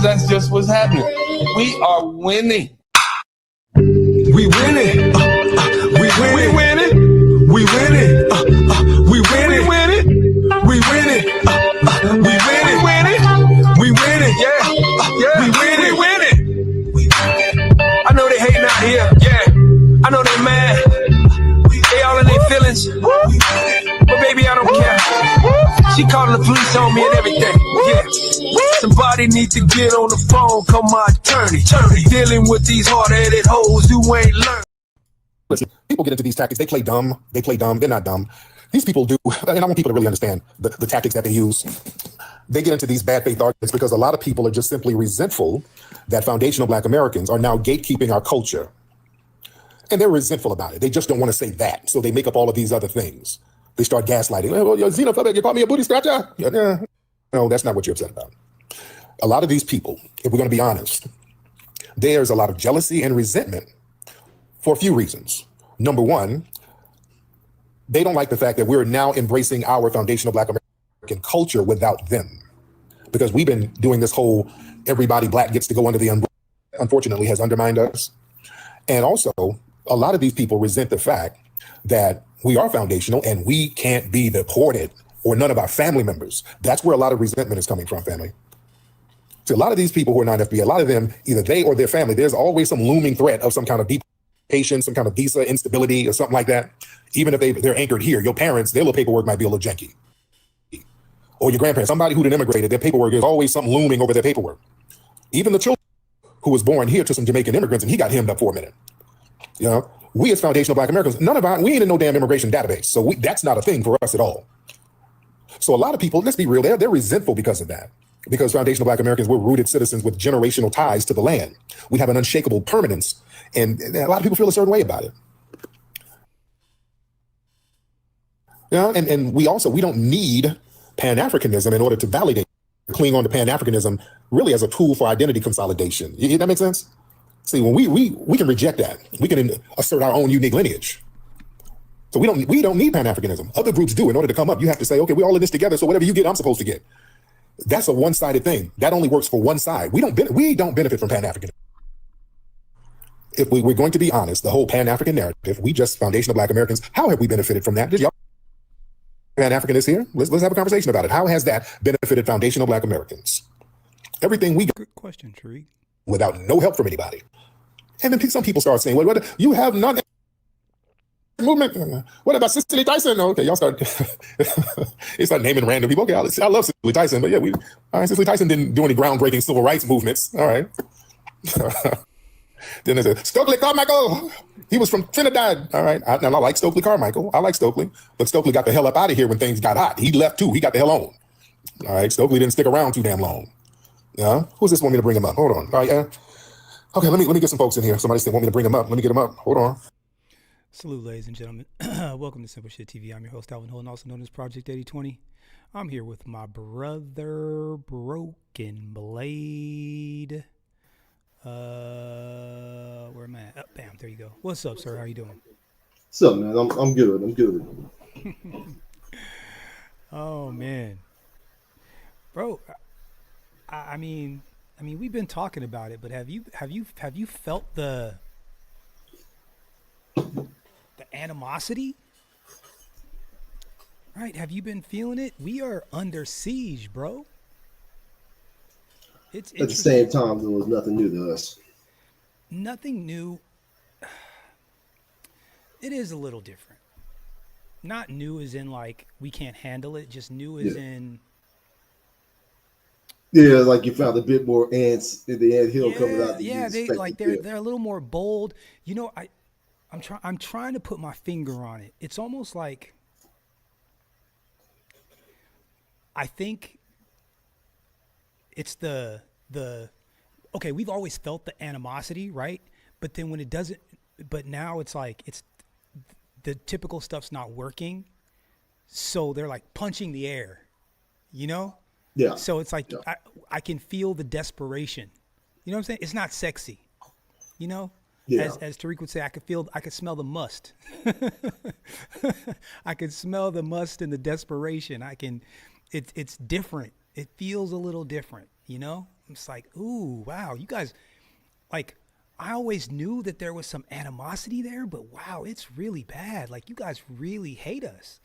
that's just what's happening. We are winning. We winning. We winning. We winning. We winning. We winning. We winning. We winning. Yeah. We winning. I know they hating out here. Yeah. I know they mad. They all in their feelings. But baby, I don't care. She calling the police on me and everything. Yeah. Somebody need to get on the phone. Call my attorney. Dealing with these hard-headed hoes who ain't learned. Listen, people get into these tactics. They play dumb. They're not dumb. These people do, and I want people to really understand the tactics that they use. They get into these bad faith arguments because a lot of people are just simply resentful that foundational Black Americans are now gatekeeping our culture. And they're resentful about it. They just don't want to say that. So they make up all of these other things. They start gaslighting. Well, you're xenophobic. You call me a booty scratcher? No, that's not what you're upset about. A lot of these people, if we're going to be honest, there's a lot of jealousy and resentment for a few reasons. Number one, they don't like the fact that we're now embracing our foundational Black American culture without them. Because we've been doing this whole everybody Black gets to go under the umbrella, unfortunately has undermined us. And also, a lot of these people resent the fact that we are foundational and we can't be deported or none of our family members. That's where a lot of resentment is coming from, family. So a lot of these people who are non-FBA, a lot of them, either they or their family, there's always some looming threat of some kind of deportation, some kind of visa instability or something like that. Even if they're anchored here, your parents, their little paperwork might be a little janky. Or your grandparents, somebody who done immigrated, their paperwork, there's always something looming over their paperwork. Even the children who was born here to some Jamaican immigrants and he got hemmed up for a minute. You know, we as foundational Black Americans, we ain't in no damn immigration database. So that's not a thing for us at all. So a lot of people, let's be real, they're resentful because of that. Because foundational Black Americans, we're rooted citizens with generational ties to the land. We have an unshakable permanence. And a lot of people feel a certain way about it. Yeah, and we don't need Pan-Africanism in order to validate, cling on to Pan-Africanism really as a tool for identity consolidation. That make sense? See, when we can reject that, we can assert our own unique lineage. So we don't need Pan-Africanism. Other groups do. In order to come up, you have to say, okay, we're all in this together, so whatever you get, I'm supposed to get. That's a one-sided thing. That only works for one side. We don't benefit from Pan-Africanism. If we're going to be honest, the whole Pan-African narrative, we just foundational Black Americans, how have we benefited from that? Did y'all Pan-Africanists here? Let's have a conversation about it. How has that benefited foundational Black Americans? Everything we got. Good question, Tariq. Without no help from anybody. And then some people start saying, what you have none movement. What about Cicely Tyson? Okay, y'all start they start naming random people. Okay, I love Cicely Tyson, but yeah, all right, Cicely Tyson didn't do any groundbreaking civil rights movements. All right. Then there's Stokely Carmichael. He was from Trinidad. All right. I like Stokely Carmichael. I like Stokely. But Stokely got the hell up out of here when things got hot. He left too. He got the hell on. All right. Stokely didn't stick around too damn long. Yeah. Who's this want me to bring him up? Hold on. All right. Okay, let me get some folks in here. Somebody want me to bring him up. Let me get him up. Hold on. Salute, ladies and gentlemen. Welcome to Simple Shit TV. I'm your host, Alvin Holden, also known as Project 8020. I'm here with my brother, Broken Blade. Where am I at? Oh, bam, there you go. What's up, sir? How you doing? What's up, man? I'm good. I'm good. Oh, man. Bro, I mean, we've been talking about it, but have you felt the animosity? Right? Have you been feeling it? We are under siege, bro. It's at the same time, there was nothing new to us. Nothing new. It is a little different. Not new as in like we can't handle it, just new as in. Yeah, like you found a bit more ants in the anthill coming out. They're a little more bold. You know, I'm trying to put my finger on it. It's almost like I think it's the okay, we've always felt the animosity, right? But then when it doesn't, but now it's like it's the typical stuff's not working. So they're like punching the air, you know? Yeah. So it's like I can feel the desperation. You know what I'm saying? It's not sexy. You know? Yeah. As Tariq would say, I could smell the must. I could smell the must and the desperation. It's different. It feels a little different, you know? it's like, ooh, wow, you guys, like, I always knew that there was some animosity there, but wow, it's really bad. Like, you guys really hate us.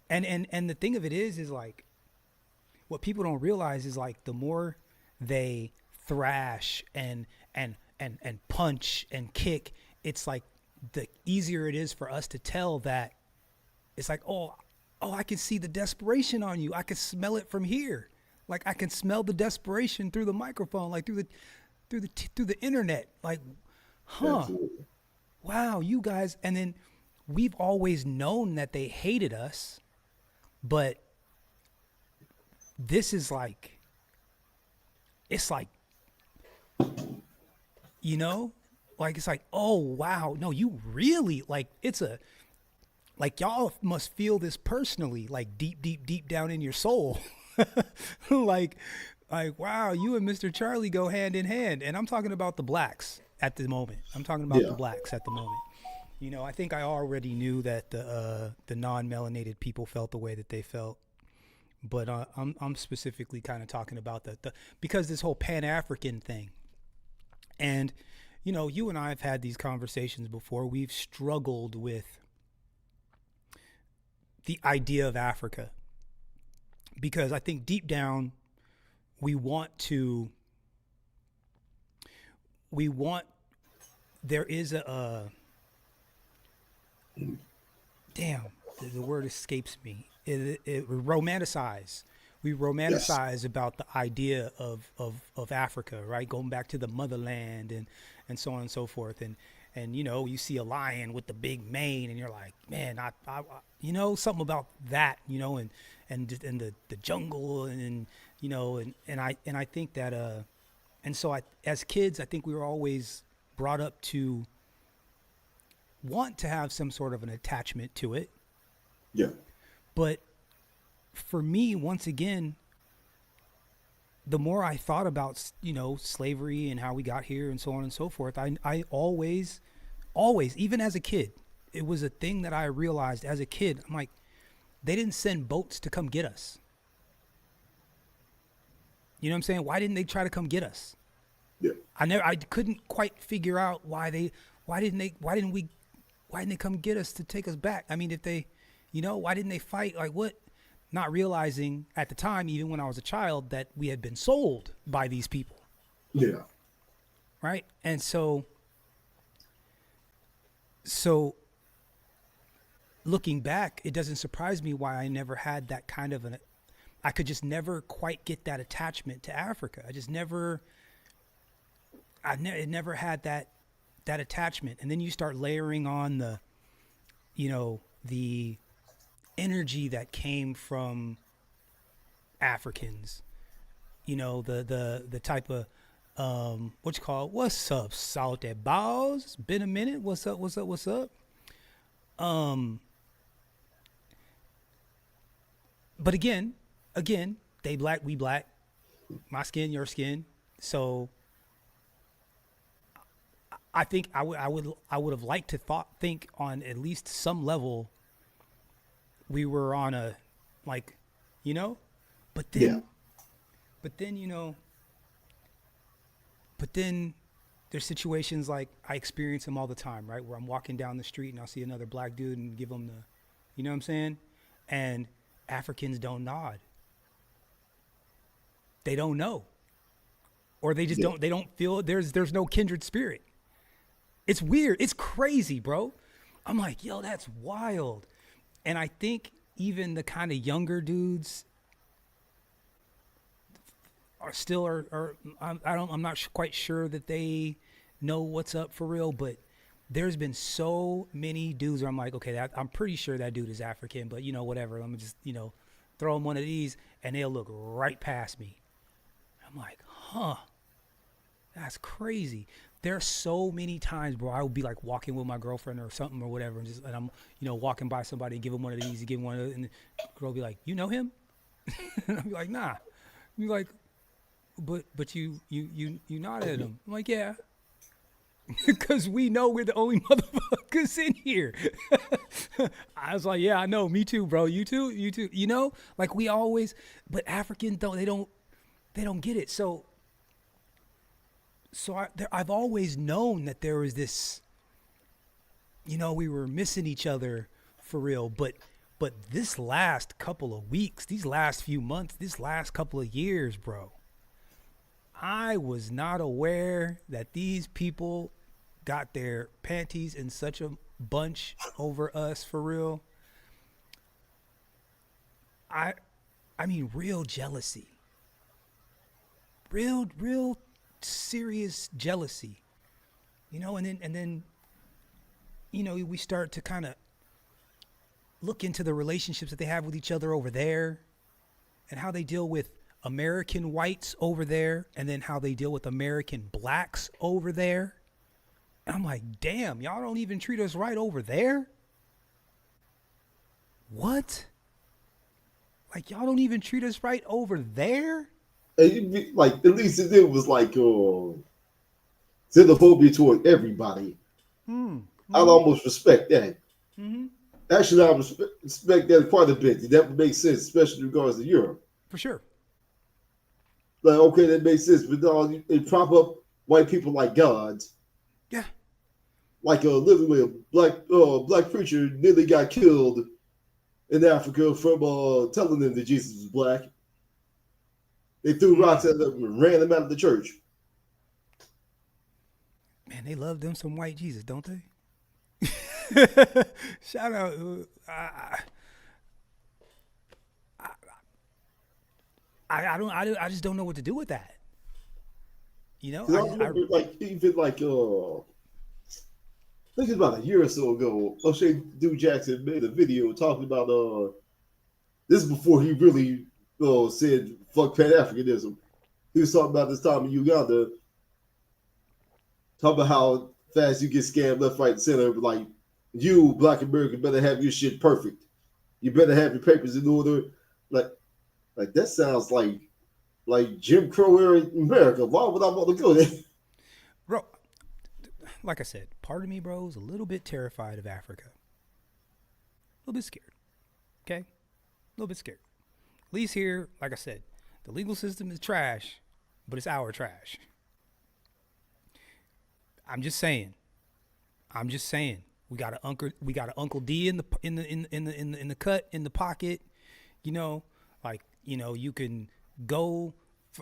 And the thing of it is like, what people don't realize is like, the more they thrash and punch and kick, it's like the easier it is for us to tell that it's like, oh, I can see the desperation on you. I can smell it from here. Like, I can smell the desperation through the microphone, like through the internet. Like, huh? Absolutely. Wow, you guys. And then we've always known that they hated us, but this is like, it's like, you know, like, it's like, oh wow, no, you really, like, it's a, like, y'all must feel this personally, like deep down in your soul. like wow, you and Mr. Charlie go hand in hand. And I'm talking about the blacks at the moment. I'm talking about the blacks at the moment. You know, I think I already knew that the non-melanated people felt the way that they felt, but I'm specifically kind of talking about the because this whole Pan-African thing. And you know, you and I have had these conversations before. We've struggled with the idea of Africa because I think deep down we want, there is the word escapes me. It romanticize. We romanticize about the idea of Africa, right? Going back to the motherland and so on and so forth. And you know, you see a lion with the big mane and you're like, man, I you know, something about that, you know, and the jungle and you know, and I think that and so as kids, I think we were always brought up to want to have some sort of an attachment to it. Yeah. But for me, once again, the more I thought about, you know, slavery and how we got here and so on and so forth, I always, even as a kid, it was a thing that I realized as a kid. I'm like, they didn't send boats to come get us. You know what I'm saying? Why didn't they try to come get us? Yeah. I couldn't quite figure out why didn't they come get us to take us back? I mean, if they, you know, why didn't they fight? Like, what? Not realizing at the time, even when I was a child, that we had been sold by these people. Yeah. Right. And so looking back, it doesn't surprise me why I never had that kind of I could just never quite get that attachment to Africa. I just never, it never had that attachment. And then you start layering on the, you know, the energy that came from Africans, you know, the type of, what you call it? What's up, salty balls? It's been a minute. What's up? But again, they black, we black, my skin, your skin. So I think I would have liked to think on at least some level we were on a, like, you know, but then you know, but then there's situations like I experience them all the time, right? Where I'm walking down the street and I'll see another black dude and give them the, you know what I'm saying? And Africans don't nod. They don't know. Or they just they don't feel there's no kindred spirit. It's weird. It's crazy, bro. I'm like, yo, that's wild. And I think even the kind of younger dudes I'm not quite sure that they know what's up for real, but there's been so many dudes where I'm like, okay, I'm pretty sure that dude is African, but you know, whatever. Let me just, you know, throw him one of these and they'll look right past me. I'm like, huh, that's crazy. There's so many times, bro, I would be like walking with my girlfriend or something or whatever, and I'm, you know, walking by somebody and give him one of these, give him one of those, and the girl will be like, you know him? And I'll be like, nah. Be like, but you nodded at him. I'm like, yeah. Because we know we're the only motherfuckers in here. I was like, yeah, I know. Me too, bro. You too. You know, like we always, but Africans don't get it. So I've always known that there was this, we were missing each other for real. But this last couple of weeks, these last few months, this last couple of years, bro, I was not aware that these people got their panties in such a bunch over us for real. I mean, real jealousy. Real serious jealousy. And then we start to kind of look into the relationships that they have with each other over there and how they deal with American whites over there and then how they deal with American blacks over there. And I'm like, damn, y'all don't even treat us right over there? What? Like, y'all don't even treat us right over there? And like, at least it was like xenophobia toward everybody. I'd almost respect that. Actually, I respect that quite a bit. That would make sense, especially in regards to Europe. For sure. Like, okay, that makes sense. But no, they prop up white people like gods. Yeah. Like literally a black preacher nearly got killed in Africa from telling them that Jesus was black. They threw rocks at them and ran them out of the church. Man, they love them some white Jesus, don't they? Shout out. I just don't know what to do with that. I remember, even I think it's about a year or so ago, O'Shea Dude Jackson made a video talking about this is before he really said fuck Pan-Africanism. He was talking about this time in Uganda, talking about how fast you get scammed left, right, and center. But like, you, Black American, better have your shit perfect. You better have your papers in order. Like that sounds like Jim Crow era America. Why would I want to go there? Bro, like I said, part of me, bro, is a little bit terrified of Africa. A little bit scared. Okay? A little bit scared. At least here, like I said, the legal system is trash, but it's our trash. I'm just saying. We got an Uncle D in the cut in the pocket. You can go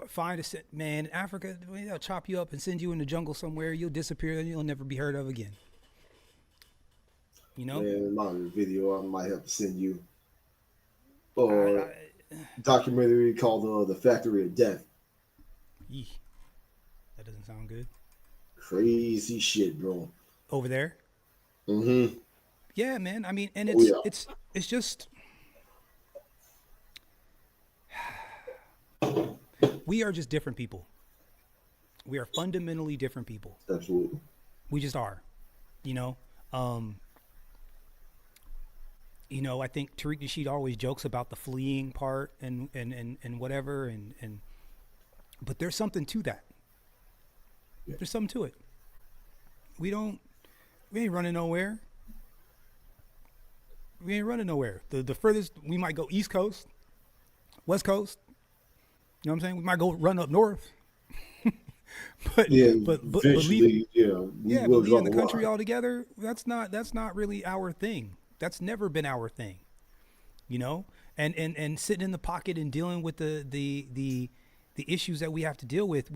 find a man in Africa. They'll chop you up and send you in the jungle somewhere. You'll disappear and you'll never be heard of again. Man, my video I might have to send you. Or documentary called The Factory of Death. Yee. That doesn't sound good. Crazy shit, bro. Over there? Mm-hmm. Yeah, man. I mean, and it's just we are just different people. We are fundamentally different people. Absolutely. We just are. I think Tariq Nasheed always jokes about the fleeing part and whatever and but there's something to that. Yeah. There's something to it. We ain't running nowhere. The furthest we might go East Coast, West Coast. You know what I'm saying? We might go run up north. but leaving the country altogether, that's not really our thing. That's never been our thing. And sitting in the pocket and dealing with the issues that we have to deal with,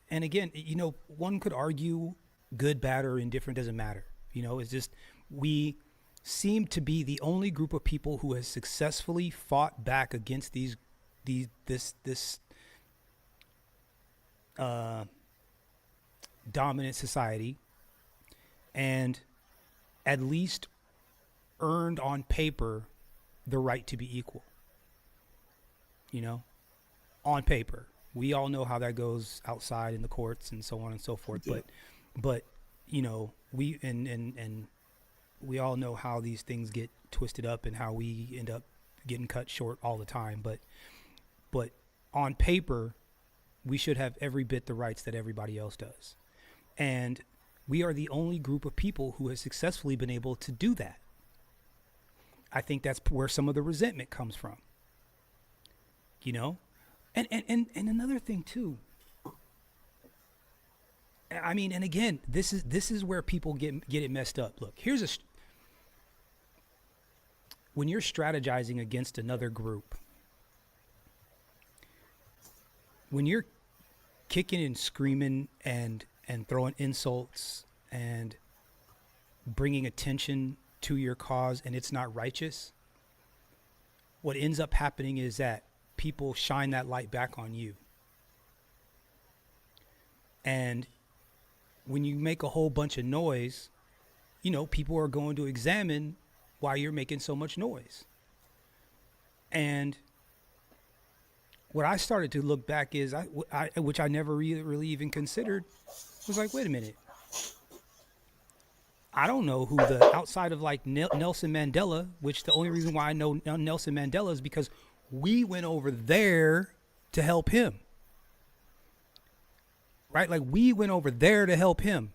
and again, one could argue good, bad, or indifferent doesn't matter. It's just we seem to be the only group of people who has successfully fought back against this dominant society and at least earned on paper the right to be equal. On paper. We all know how that goes outside in the courts and so on and so forth. Yeah. But we and we all know how these things get twisted up and how we end up getting cut short all the time. But on paper, we should have every bit the rights that everybody else does. And we are the only group of people who has successfully been able to do that. I think that's where some of the resentment comes from. And another thing too, I mean, and again, this is where people get it messed up. Look, when you're strategizing against another group, when you're kicking and screaming and throwing insults and bringing attention to your cause and it's not righteous, what ends up happening is that people shine that light back on you. And when you make a whole bunch of noise, people are going to examine why you're making so much noise. And what I started to look back is, which I never really even considered, was like, wait a minute. I don't know who outside of like Nelson Mandela, which the only reason why I know Nelson Mandela is because we went over there to help him. Right? Like we went over there to help him.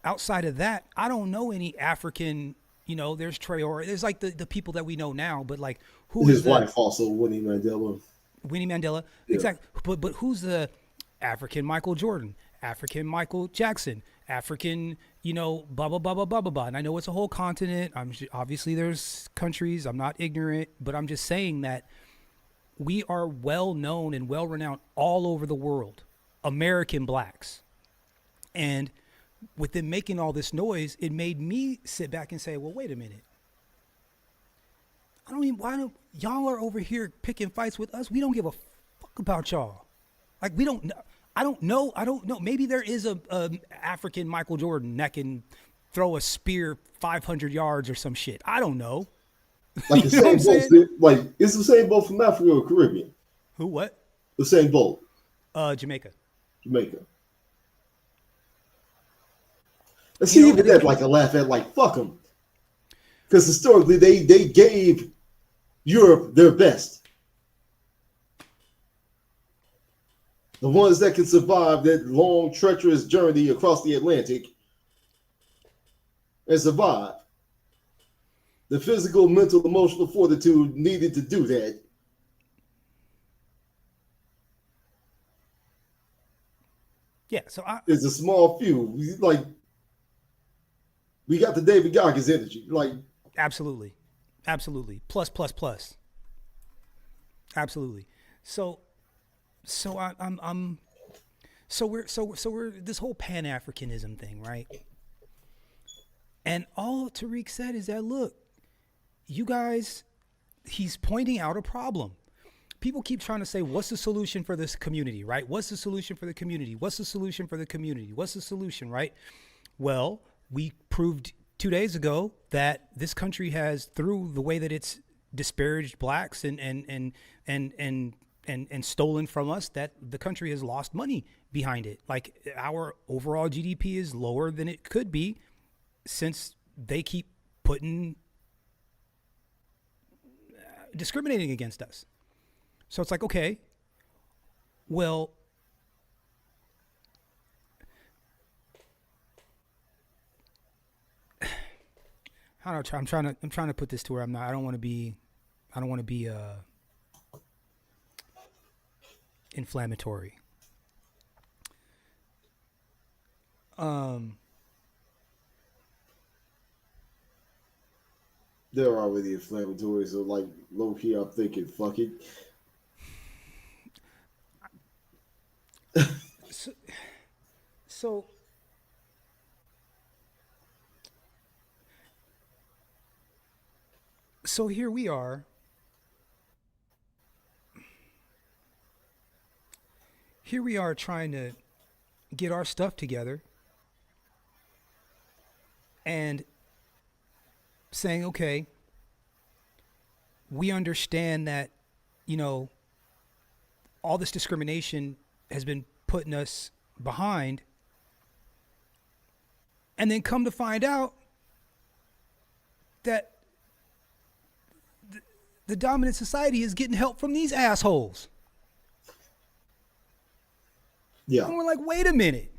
Outside of that, I don't know any African, there's Traore. There's like the people that we know now, but like his wife also, Winnie Mandela. Winnie Mandela, yeah. Exactly. But who's the African Michael Jordan, African Michael Jackson, African, blah, blah, blah, blah, blah, blah, blah. And I know it's a whole continent. Obviously there's countries. I'm not ignorant, but I'm just saying that we are well known and well renowned all over the world, American blacks. And with them making all this noise, it made me sit back and say, well, wait a minute. Y'all are over here picking fights with us? We don't give a fuck about y'all. Like, we don't know. I don't know. Maybe there is a African Michael Jordan that can throw a spear 500 yards or some shit. I don't know. Like the same boat. Like, it's the same boat from Africa or Caribbean. Who, what? The same boat. Jamaica. And see, even that, like, a laugh at, like, fuck them. Because historically, they gave Europe their best. The ones that can survive that long, treacherous journey across the Atlantic and survive. The physical, mental, emotional fortitude needed to do that. Yeah, so it's a small few. Like, we got the David Goggins energy. Like, absolutely. Plus. Absolutely. So we're this whole Pan-Africanism thing, right? And all Tariq said is that, look, you guys, he's pointing out a problem. People keep trying to say, what's the solution for this community, right? What's the solution for the community? What's the solution for the community? What's the solution, right? Well, we proved 2 days ago that this country has, through the way that it's disparaged blacks and stolen from us, that the country has lost money behind it. Like, our overall GDP is lower than it could be since they keep discriminating against us. So it's like, okay, well, I'm trying to put this to where I don't want to be inflammatory. They're already inflammatory, so like low key, I'm thinking, fuck it. So here we are. Here we are trying to get our stuff together and saying, okay, we understand that, all this discrimination has been putting us behind. And then come to find out that the dominant society is getting help from these assholes. Yeah. And we're like, wait a minute.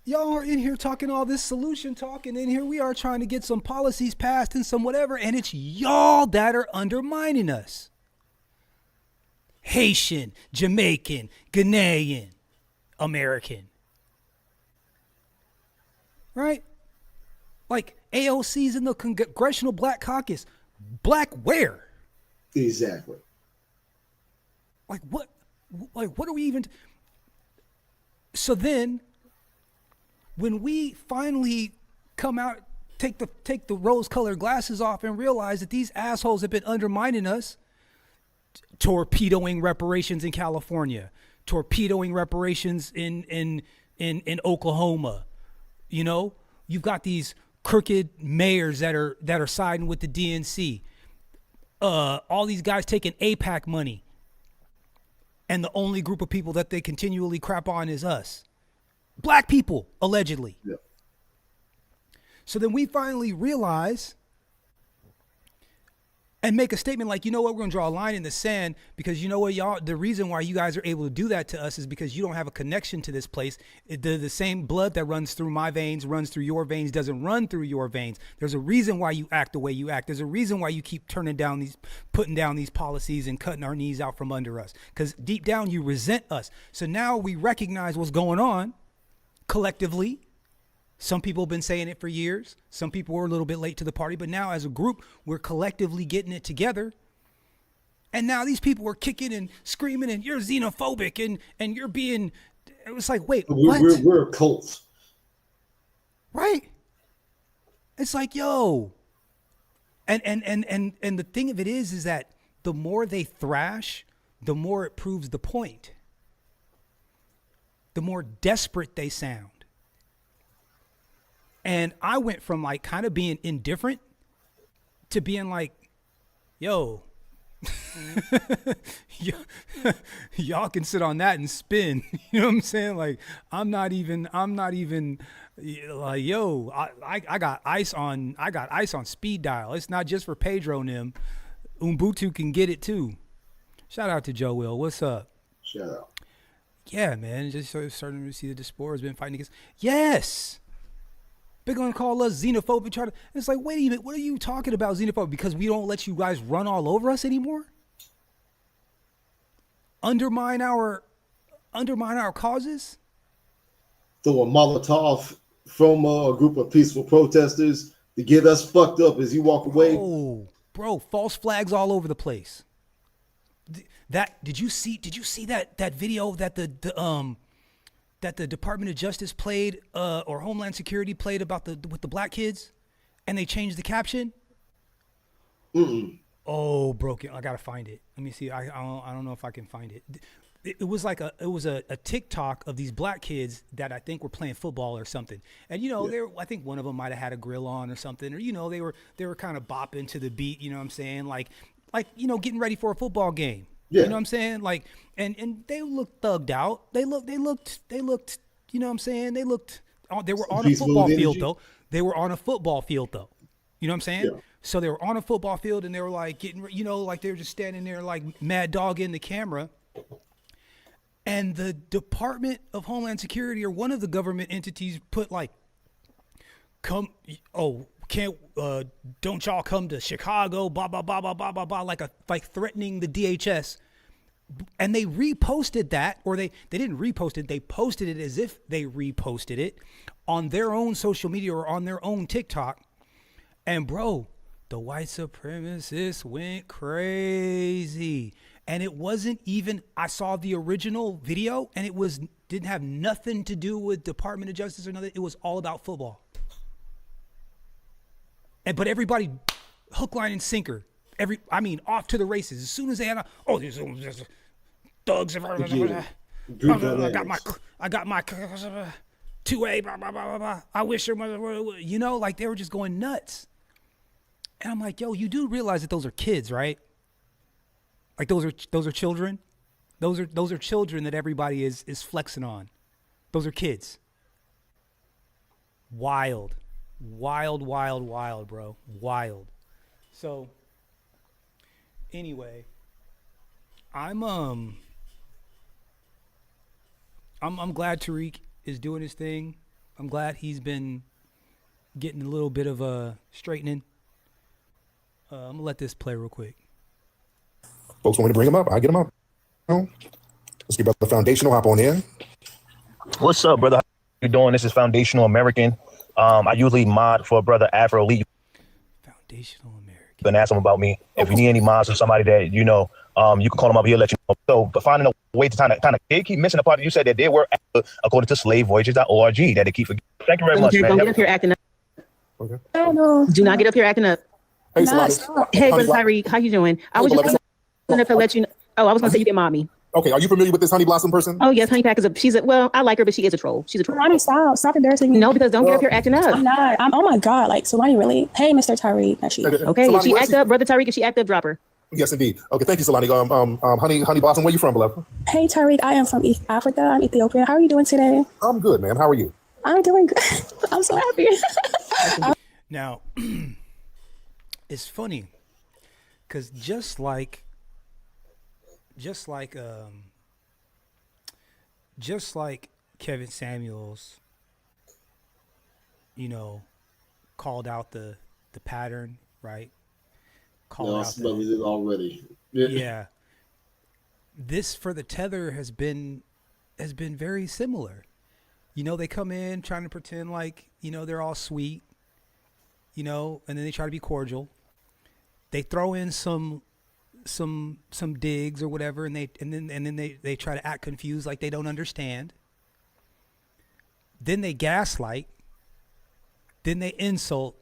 Y'all are in here talking all this solution talk, and then here we are trying to get some policies passed and some whatever, and it's y'all that are undermining us. Haitian, Jamaican, Ghanaian, American. Right? Like AOC's in the Congressional Black Caucus. Black where? Exactly. Like what? Like what are we even? So then, when we finally come out, take the rose-colored glasses off, and realize that these assholes have been undermining us, torpedoing reparations in California, torpedoing reparations in Oklahoma. You know, you've got these crooked mayors that are siding with the DNC. All these guys taking AIPAC money. And the only group of people that they continually crap on is us. Black people, allegedly. Yeah. So then we finally realize and make a statement like, you know what, we're going to draw a line in the sand because you know what, y'all, the reason why you guys are able to do that to us is because you don't have a connection to this place. The same blood that runs through my veins, runs through your veins, doesn't run through your veins. There's a reason why you act the way you act. There's a reason why you keep putting down these policies and cutting our knees out from under us. Because deep down you resent us. So now we recognize what's going on collectively. Some people have been saying it for years. Some people were a little bit late to the party, but now as a group, we're collectively getting it together. And now these people are kicking and screaming and you're xenophobic and you're being, it was like, wait, what? We're a cult. Right? It's like, yo. And the thing of it is that the more they thrash, the more it proves the point. The more desperate they sound. And I went from like kind of being indifferent to being like, yo, y'all can sit on that and spin. You know what I'm saying? Like, I'm not even like, yo, I got ice on speed dial. It's not just for Pedro and them. Ubuntu can get it too. Shout out to Joe Will. What's up? Shout out. Yeah, man. Just starting to see the diaspora has been fighting against. Yes. They're going to call us xenophobic. It's like, wait a minute, what are you talking about, xenophobic? Because we don't let you guys run all over us anymore? Undermine our causes? Throw a Molotov from a group of peaceful protesters to get us fucked up as you walk away. Oh, bro, false flags all over the place. Did you see that video that the Department of Justice played, or Homeland Security played about with the black kids, and they changed the caption? Oh, broken! I gotta find it. Let me see. I don't know if I can find it. It was like a TikTok of these black kids that I think were playing football or something, and I think one of them might have had a grill on or something, or they were kind of bopping to the beat. You know what I'm saying? Like getting ready for a football game. Yeah. You know what I'm saying? Like, and they looked thugged out. They looked, you know what I'm saying? They were on a football field though. They were on a football field though. You know what I'm saying? Yeah. So they were on a football field and they were like getting, like they were just standing there like mad dog in the camera. And the Department of Homeland Security or one of the government entities put like, don't y'all come to Chicago, blah, blah, blah, blah, blah, blah, blah, like threatening the DHS. And they reposted that, or they didn't repost it, they posted it as if they reposted it on their own social media or on their own TikTok. And bro, the white supremacists went crazy. And it wasn't even, I saw the original video and it didn't have nothing to do with Department of Justice or nothing. It was all about football. But everybody, hook, line, and sinker. Off to the races. As soon as they had, there's thugs. I got my 2A. Blah, blah, blah, blah, blah. I wish your mother were. Like they were just going nuts. And I'm like, yo, you do realize that those are kids, right? Like those are children. Those are children that everybody is flexing on. Those are kids. Wild, bro. Wild. So anyway, I'm glad Tariq is doing his thing. I'm glad he's been getting a little bit of a straightening. I'm gonna let this play real quick. Folks want me to bring him up, I get him up. Let's give Brother Foundational hop on in. What's up, brother? How you doing? This is Foundational American. I usually mod for brother Afro Lee. Foundational American. Been asking him about me. If you need any mods or somebody that you know, you can call him up. He'll let you know. So, but finding a way to kind of, they keep missing the part that you said that they were according to slavevoyages.org that they keep forgetting. Thank you very much, man. Don't get up here acting up. Okay. I know. Do not get up here acting up. Hey, Not Solani. stop. Hey, brother Tariq, how you doing? I was just going to let you know. Oh, I was going to say you get mommy. Okay, are you familiar with this Honey Blossom person? Oh, yes, Honey Pack is well, I like her, but she is a troll. She's a troll. Solani, stop. Stop embarrassing me. No, because don't get up here acting I'm up. not. Oh my God. Like, Solani, really? Hey, Mr. Tariq Nasheed. Okay, Solani, if she where's act up, brother Tariq, if she act up, drop her. Yes, indeed. Okay, thank you, Solani. Honey Blossom, where you from, beloved? Hey, Tariq. I am from East Africa. I'm Ethiopia. How are you doing today? I'm good, man. How are you? I'm doing good. I'm so happy. Now, it's funny because just like Kevin Samuels, you know, called out the pattern, right? No, I smelled it already. Yeah. This for the tether has been very similar. You know, they come in trying to pretend like, you know, they're all sweet, you know, and then they try to be cordial. They throw in some digs or whatever, and then they try to act confused like they don't understand. Then they gaslight, then they insult,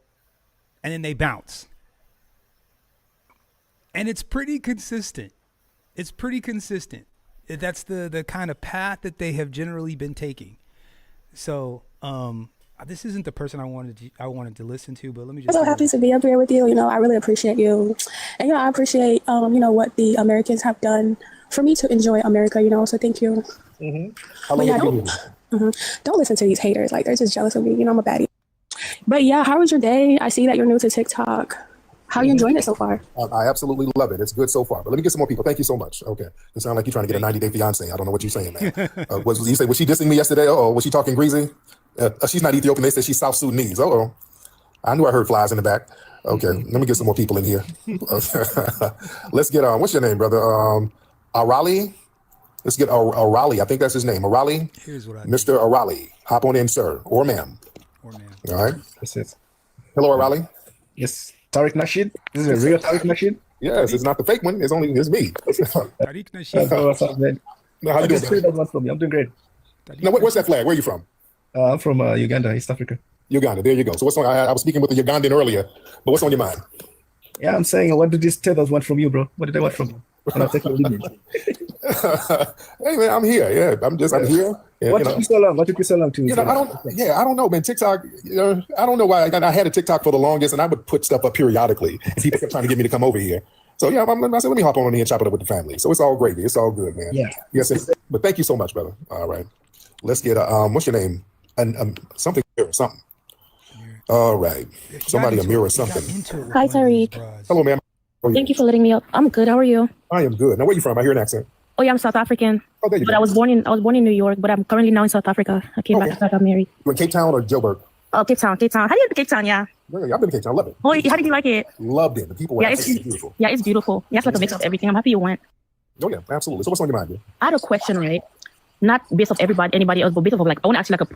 and then they bounce. And it's pretty consistent. It's pretty consistent. That's the kind of path that they have generally been taking. So, this isn't the person I wanted to listen to, but let me just. I'm so happy to be up here with you. You know, I really appreciate you, and you know, I appreciate you know what the Americans have done for me to enjoy America. You know, so thank you. How long yeah, have you been here? Don't listen to these haters. Like they're just jealous of me. You know, I'm a baddie. But yeah, how was your day? I see that you're new to TikTok. How are you enjoying it so far? I absolutely love it. It's good so far. But let me get some more people. Thank you so much. Okay. It sounds like you're trying to get a 90-day fiance. I don't know what you're saying, man. Was she dissing me yesterday? Was she talking greasy? She's not Ethiopian. They said she's South Sudanese. I knew I heard flies in the back. Okay. Let me get some more people in here. Let's get what's your name, brother? Arali? Let's get Arali. I think that's his name. Arali? Here's what I Mr. Arali. Hop on in, sir. Or ma'am. Or man. All right. That's it. Hello, Arali. Yes. Tariq Nasheed. This is a real Tariq Nasheed. Yes, it's not the fake one. It's me. Tariq Nasheed. What's up, man? How you doing? From me. I'm doing great. Now, where's that flag? Where are you from? I'm from Uganda, East Africa. Uganda. There you go. So what's on? I was speaking with the Ugandan earlier, but what's on your mind? Yeah, I'm saying, what did these tethers want from you, bro? What did they want from you? And I'm taking lead. Hey man, I'm here. Yeah, I'm here. Yeah, What took you so long? What took you so long to? I don't know, man. TikTok. I don't know why. I had a TikTok for the longest, and I would put stuff up periodically, and people kept trying to get me to come over here. So yeah, I said, let me hop on here and chop it up with the family. So it's all gravy. It's all good, man. Yeah. Yes, but thank you so much, brother. All right, let's get what's your name? Something. All right, somebody Amir or something. Hi, Tariq. Hello, ma'am. Thank you for letting me up. I'm good. How are you? I am good. Now, where you from? I hear an accent. Oh yeah, I'm South African. Oh, there you But go. I was born in New York, but I'm currently now in South Africa. I came back after I got married. You in Cape Town or Joburg? Oh, Cape Town. How do you like Cape Town? Yeah. Yeah, I've been to Cape Town. Love it. Oh, how did you like it? Loved it. The people were absolutely beautiful. Yeah, it's beautiful. Yeah, it's like a mix of everything. I'm happy you went. Oh yeah, absolutely. So what's on your mind, dude? I had a question, right? Not based off anybody else, but based off like I want to ask you like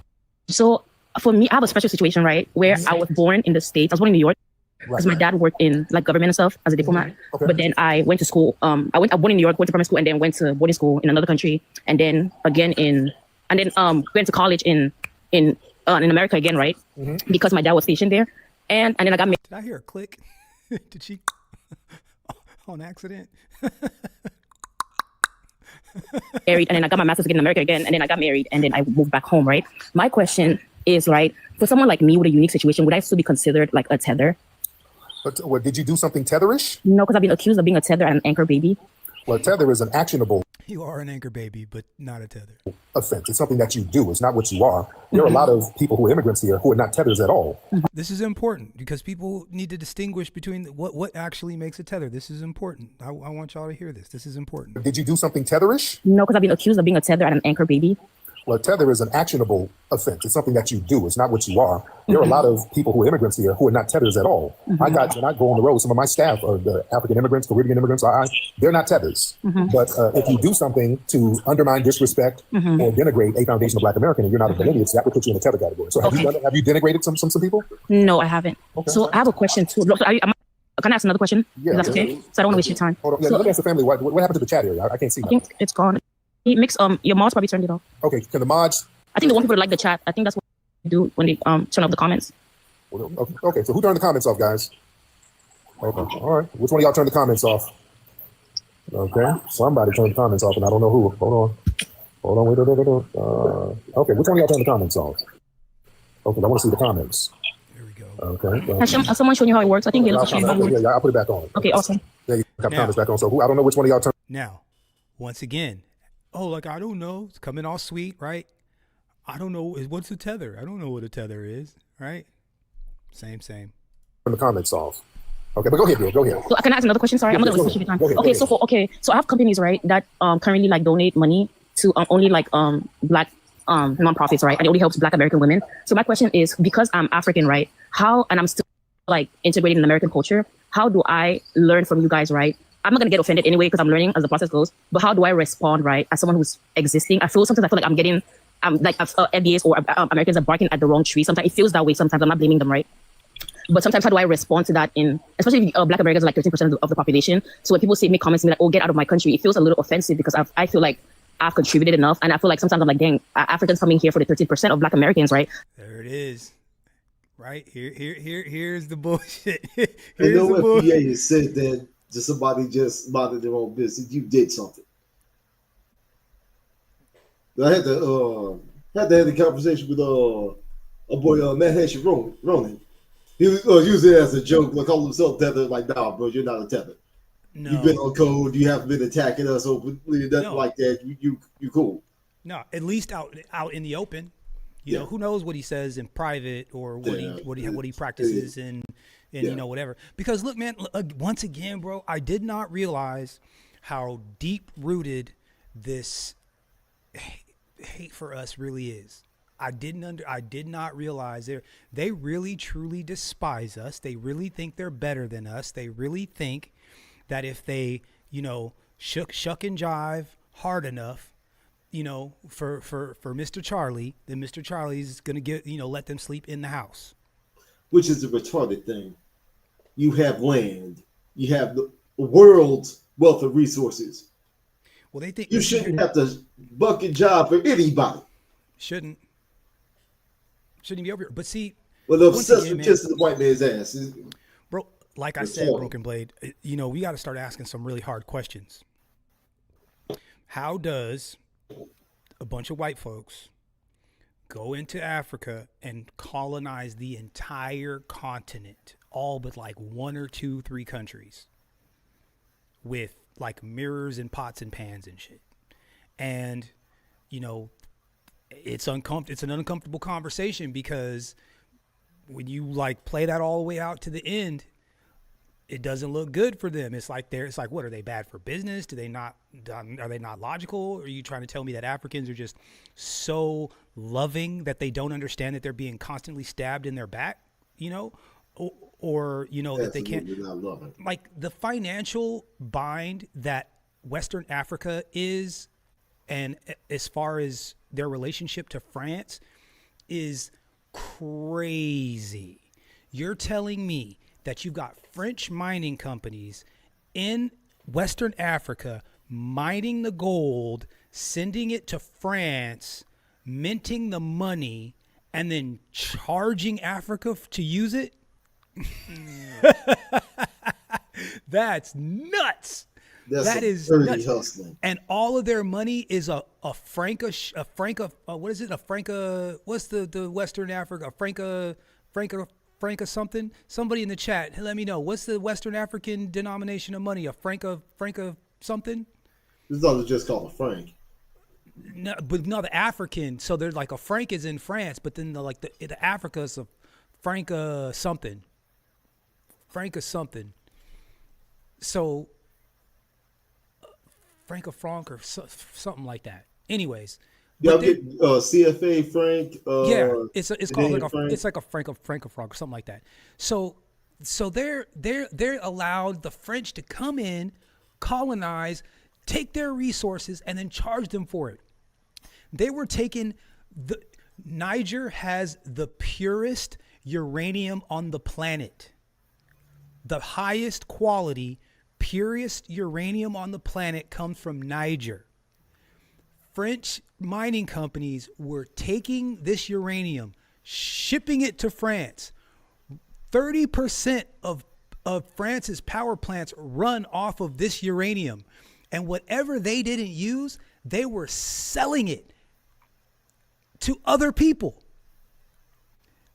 so for me, I have a special situation, right? Where I was born in the States. I was born in New York. Because my dad worked in like government and stuff as a diplomat. Okay. But then I went to school. I born in New York, went to primary school, and then went to boarding school in another country, and then again went to college in America again, right? Mm-hmm. Because my dad was stationed there, and then I got married. Did I hear a click? Did she on accident? Married, and then I got my master's again in America again, and then I got married, and then I moved back home, right? My question is, right, for someone like me with a unique situation, would I still be considered like a tether? But what, did you do something tetherish? No, because I've been accused of being a tether and an anchor baby. Well, tether is an actionable You are an anchor baby, but not a tether. offense. It's something that you do. It's not what you are. There are a lot of people who are immigrants here who are not tethers at all. This is important because people need to distinguish between what actually makes a tether. This is important. I want y'all to hear this. This is important. Did you do something tetherish? No, because I've been accused of being a tether and an anchor baby. Well, tether is an actionable offense. It's something that you do. It's not what you are. There are a lot of people who are immigrants here who are not tethers at all. When I go on the road, some of my staff are the African immigrants, Caribbean immigrants. They're not tethers. But if you do something to undermine, disrespect, or denigrate a foundation of Black American, and you're not a lineage, that would put you in the tether category. So have you done it? Have you denigrated some people? No, I haven't. Okay. So I have a question too. So can I ask another question? Yeah, Is that okay? So I don't want to waste your time. Hold on. Yeah, So let me ask the family. What happened to the chat area? I can't see I think it's gone. It makes your mods probably turned it off. Okay, can the mods? I think they want people to like the chat. I think that's what they do when they turn off the comments. Okay, so who turned the comments off, guys? Okay, all right. Which one of y'all turned the comments off? Okay, somebody turned the comments off, and I don't know who. Hold on, wait. Okay, which one of y'all turned the comments off? Okay, I want to see the comments. Here we go. Okay. Has someone shown you how it works? I think they look at Yeah, I'll put it back on. Okay, awesome. Yeah, you got the comments back on. So I don't know which one of y'all turned. Now, once again, I don't know. It's coming all sweet, right? I don't know. What's a tether? I don't know what a tether is, right? Same. Turn the comments off. Okay, but go ahead, Bill. Go ahead. So can I ask another question? Sorry, I'm not going to waste your time. Okay, so I have companies, right, that currently like donate money to only like Black nonprofits, right, and it only helps Black American women. So my question is, because I'm African, right, and I'm still like integrating in American culture, how do I learn from you guys, right? I'm not gonna get offended anyway because I'm learning as the process goes. But how do I respond, right, as someone who's existing? Sometimes I feel like I'm getting, FBAs or Americans are barking at the wrong tree. Sometimes it feels that way. Sometimes I'm not blaming them, right? But sometimes how do I respond to that? Especially if Black Americans are like 13% of the population. So when people make comments to me like, "Oh, get out of my country," it feels a little offensive because I feel like I've contributed enough, and I feel like sometimes I'm like, dang, Africans coming here for the 13% of Black Americans, right? There it is. Right here's the bullshit. And no FBA has said that to somebody just minding their own business. You did something. I had to have the conversation with a boy Matt Haitian Ronan. He was using it as a joke, like call himself tether. Like, nah, bro, you're not a tether. No. You've been on code. You haven't been attacking us openly, nothing like that. You cool. No, at least out in the open. You know, who knows what he says in private or what he practices and whatever. Because look, man, once again, bro, I did not realize how deep rooted this hate for us really is. I did not realize they really truly despise us. They really think they're better than us. They really think that if they, shuck and jive hard enough, for Mr. Charlie, then Mr. Charlie's gonna let them sleep in the house. Which is a retarded thing. You have land. You have the world's wealth of resources. Well, they think you shouldn't have to bucket job for anybody. Shouldn't be over here. But see, well, the obsessed with kissing the white man's ass, bro. Like I said, Broken Blade. We got to start asking some really hard questions. How does a bunch of white folks go into Africa and colonize the entire continent, all but like 1 or 2, 3 countries, with like mirrors and pots and pans and shit? And it's an uncomfortable conversation because when you like play that all the way out to the end, it doesn't look good for them. It's like what, are they bad for business? Are they not logical? Are you trying to tell me that Africans are just so loving that they don't understand that they're being constantly stabbed in their back, or that they can't, not loving. Like the financial bind that Western Africa is, and as far as their relationship to France is crazy. You're telling me that you've got French mining companies in Western Africa mining the gold, sending it to France, minting the money, and then charging Africa to use it? That's nuts. That is nuts. Hustling. And all of their money is a franca. What is it? A franca. What's the Western Africa? Franca something. Somebody in the chat, let me know. What's the Western African denomination of money? A franca something. This is just called a franc. No, but no, the African. So they're like a franc is in France, but then the Africa is a franca something. Franca something. So. Franc or something like that. Anyways, Y'all get CFA Frank. Yeah, it's called like Frank. it's like a franc or something like that. So they're allowed the French to come in, colonize, take their resources, and then charge them for it. They were taking Niger has the purest uranium on the planet. The highest quality, purest uranium on the planet comes from Niger. French mining companies were taking this uranium, shipping it to France. 30% of France's power plants run off of this uranium. And whatever they didn't use, they were selling it to other people.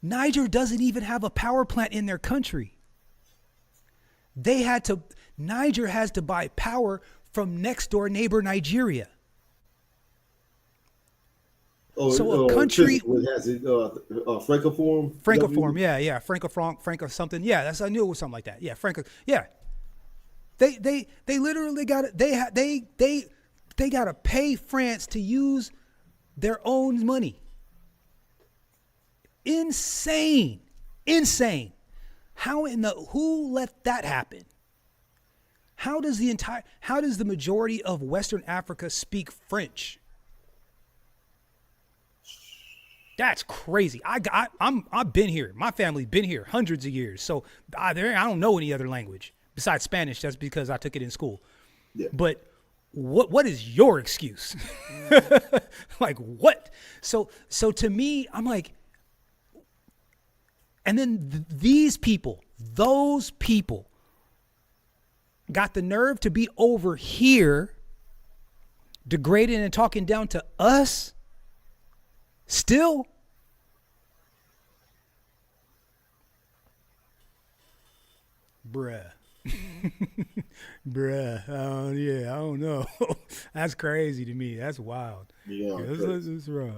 Niger doesn't even have a power plant in their country. Niger has to buy power from next door neighbor Nigeria. So a country has it Francoform? Francoform, yeah, Franco something. Yeah, I knew it was something like that. Yeah, Franco. Yeah, they literally got it. They got to pay France to use their own money. Insane. Who let that happen? How does the majority of Western Africa speak French? That's crazy. I've been here. My family been here hundreds of years. So I don't know any other language besides Spanish. That's because I took it in school. Yeah. But what is your excuse? Like what? So to me, I'm like, and then those people got the nerve to be over here degrading and talking down to us still. Bruh. I don't know. That's crazy to me. That's wild. Yeah. That's right.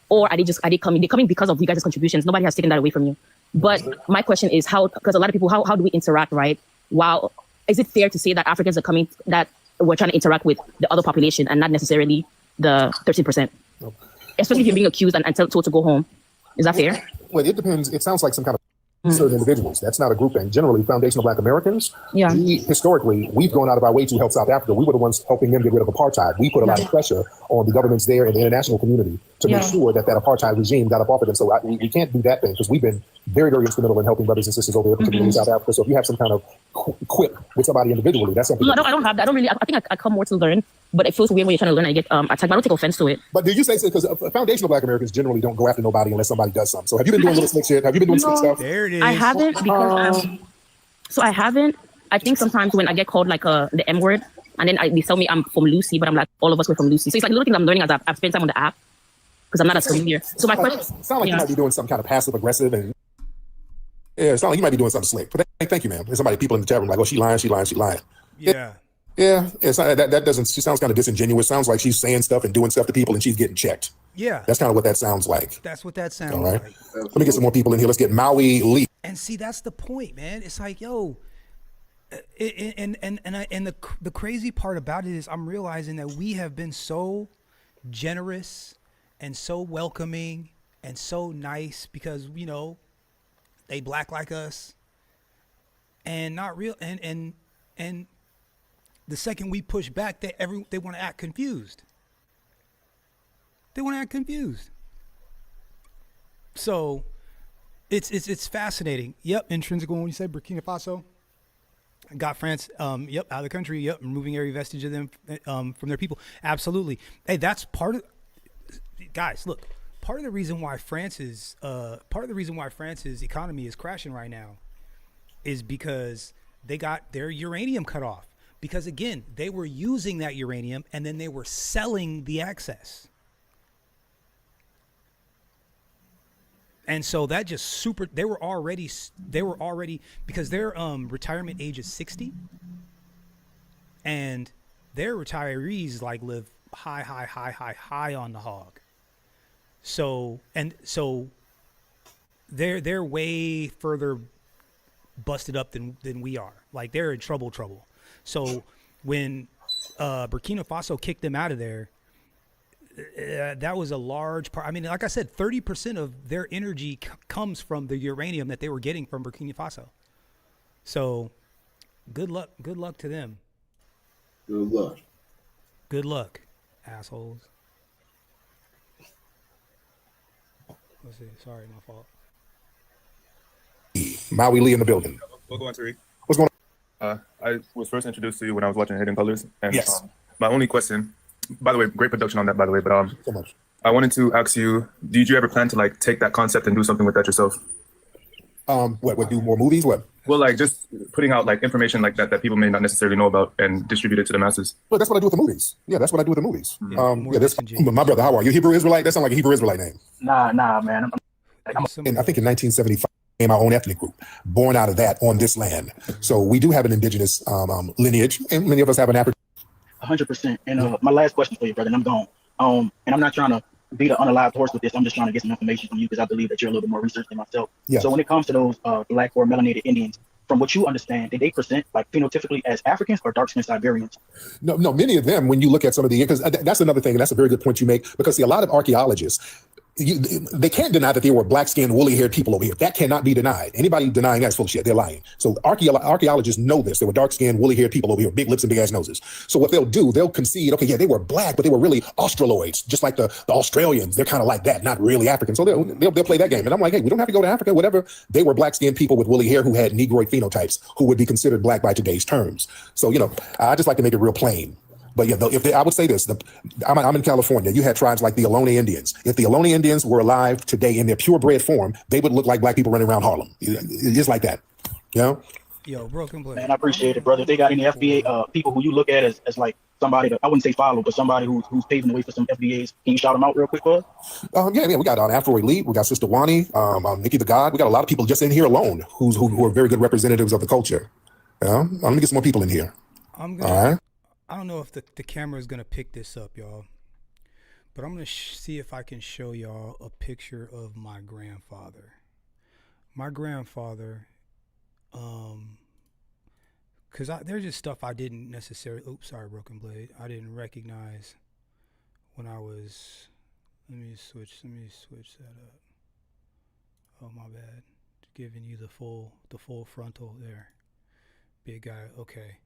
Or are they coming because of you guys' contributions? Nobody has taken that away from you. But my question is because a lot of people, how do we interact, right? Wow. Is it fair to say that Africans are coming, that we're trying to interact with the other population and not necessarily the 13%? No. Especially if you're being accused and told to go home. Is that fair? Well, it depends. It sounds like some kind of certain individuals. That's not a group thing. Generally, Foundational Black Americans, Yeah. historically, we've gone out of our way to help South Africa. We were the ones helping them get rid of apartheid. We put a lot of pressure on the governments there and the international community to make sure that apartheid regime got up off of them. So we can't do that thing because we've been very, very instrumental in helping brothers and sisters over there, particularly in South Africa. So if you have some kind of quip with somebody individually, that's something. No, I don't have that. I think I come more to learn, but it feels weird when you're trying to learn and you get attacked. But I don't take offense to it. But do you say so? Because Foundational Black Americans generally don't go after nobody unless somebody does something. So have you been doing little slick shit? Have you been doing slick stuff? There it is. I haven't because I haven't. I think sometimes when I get called like the M word, and then they tell me I'm from Lucy, but I'm like, all of us were from Lucy. So it's like little things I'm learning as I've spent time on the app because I'm not as familiar. So my question sound like you might be doing some kind of passive aggressive and it sounds like you might be doing something slick. But thank you, ma'am. There's people in the chat room like, oh, she lying. Yeah. It's not, that doesn't. She sounds kind of disingenuous. Sounds like she's saying stuff and doing stuff to people and she's getting checked. Yeah. That's kind of what that sounds like. That's what that sounds All right. like. Let me get some more people in here. Let's get Maui Lee. And see, that's the point, man. It's like, yo, the crazy part about it is I'm realizing that we have been so generous and so welcoming and so nice because, they black like us and not real. And the second we push back, they want to act confused. They want to act confused. So it's fascinating. Yep, intrinsic when you say Burkina Faso got France, out of the country. Yep, removing every vestige of them from their people. Absolutely. Hey, that's part of. Guys, look. Part of the reason why France's economy is crashing right now is because they got their uranium cut off. Because again, they were using that uranium and then they were selling the excess. And so that just they were already because their retirement age is 60 and their retirees live high on the hog. So they're way further busted up than we are. Like they're in trouble. So when Burkina Faso kicked them out of there, that was a large part. I mean, like I said, 30% of their energy comes from the uranium that they were getting from Burkina Faso. So, good luck to them. Good luck. Good luck, assholes. Let's see. Sorry, my fault. Maui Lee in the building. We'll go on, Tariq. What's going on? I was first introduced to you when I was watching Hidden Colors. And Yes. My only question, by the way, great production on that, by the way, but so much? I wanted to ask you, did you ever plan to like take that concept and do something with that yourself? What, do more movies? What? Well, like just putting out like information like that people may not necessarily know about and distribute it to the masses. Well, that's what I do with the movies. Yeah, that's what I do with the movies. My brother, how are you? Hebrew Israelite? That sounds like a Hebrew Israelite name. Nah, man. And I think in 1975, became our own ethnic group, born out of that on this land. So we do have an indigenous lineage, and many of us have an African. 100%. And my last question for you, brother, and I'm gone. And I'm not trying to beat an unalived horse with this. I'm just trying to get some information from you because I believe that you're a little bit more researched than myself. Yes. So when it comes to those black or melanated Indians, from what you understand, did they present like phenotypically as Africans or dark-skinned Siberians? No, many of them, when you look at some of the, because that's another thing, and that's a very good point you make, because see, a lot of archaeologists, they can't deny that there were black-skinned, woolly-haired people over here. That cannot be denied. Anybody denying that's full of shit. They're lying. So archaeologists know this. There were dark-skinned, woolly-haired people over here, big lips and big-ass noses. So what they'll do, they'll concede, okay, yeah, they were black, but they were really Australoids, just like the Australians. They're kind of like that, not really African. So they'll play that game. And I'm like, hey, we don't have to go to Africa, whatever. They were black-skinned people with woolly hair who had Negroid phenotypes, who would be considered black by today's terms. So, I just like to make it real plain. But yeah, I would say this, I'm in California. You had tribes like the Ohlone Indians. If the Ohlone Indians were alive today in their purebred form, they would look like black people running around Harlem. It's like that, Yo, broken play. Man, I appreciate it, brother. If they got any FBA people who you look at as like somebody I wouldn't say follow, but somebody who's paving the way for some FBAs, can you shout them out real quick for us? Yeah, we got Afro Elite, we got Sister Wani, Nikki the God. We got a lot of people just in here alone who are very good representatives of the culture. I'm gonna get some more people in here. All right. I don't know if the camera is going to pick this up, y'all, but I'm going to see if I can show y'all a picture of my grandfather. My grandfather, because there's just stuff I didn't necessarily, broken blade. I didn't recognize when I was, let me switch that up. Oh, my bad. Giving you the full frontal there. Big guy, okay.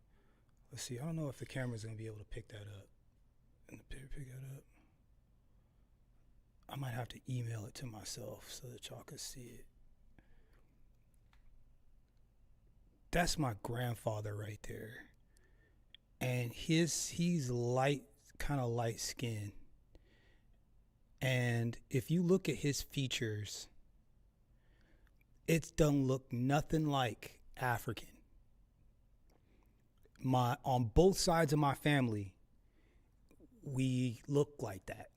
Let's see. I don't know if the camera's gonna be able to pick that up. I might have to email it to myself so that y'all can see it. That's my grandfather right there, and he's light, kind of light skin. And if you look at his features, it don't look nothing like African. On both sides of my family, we look like that.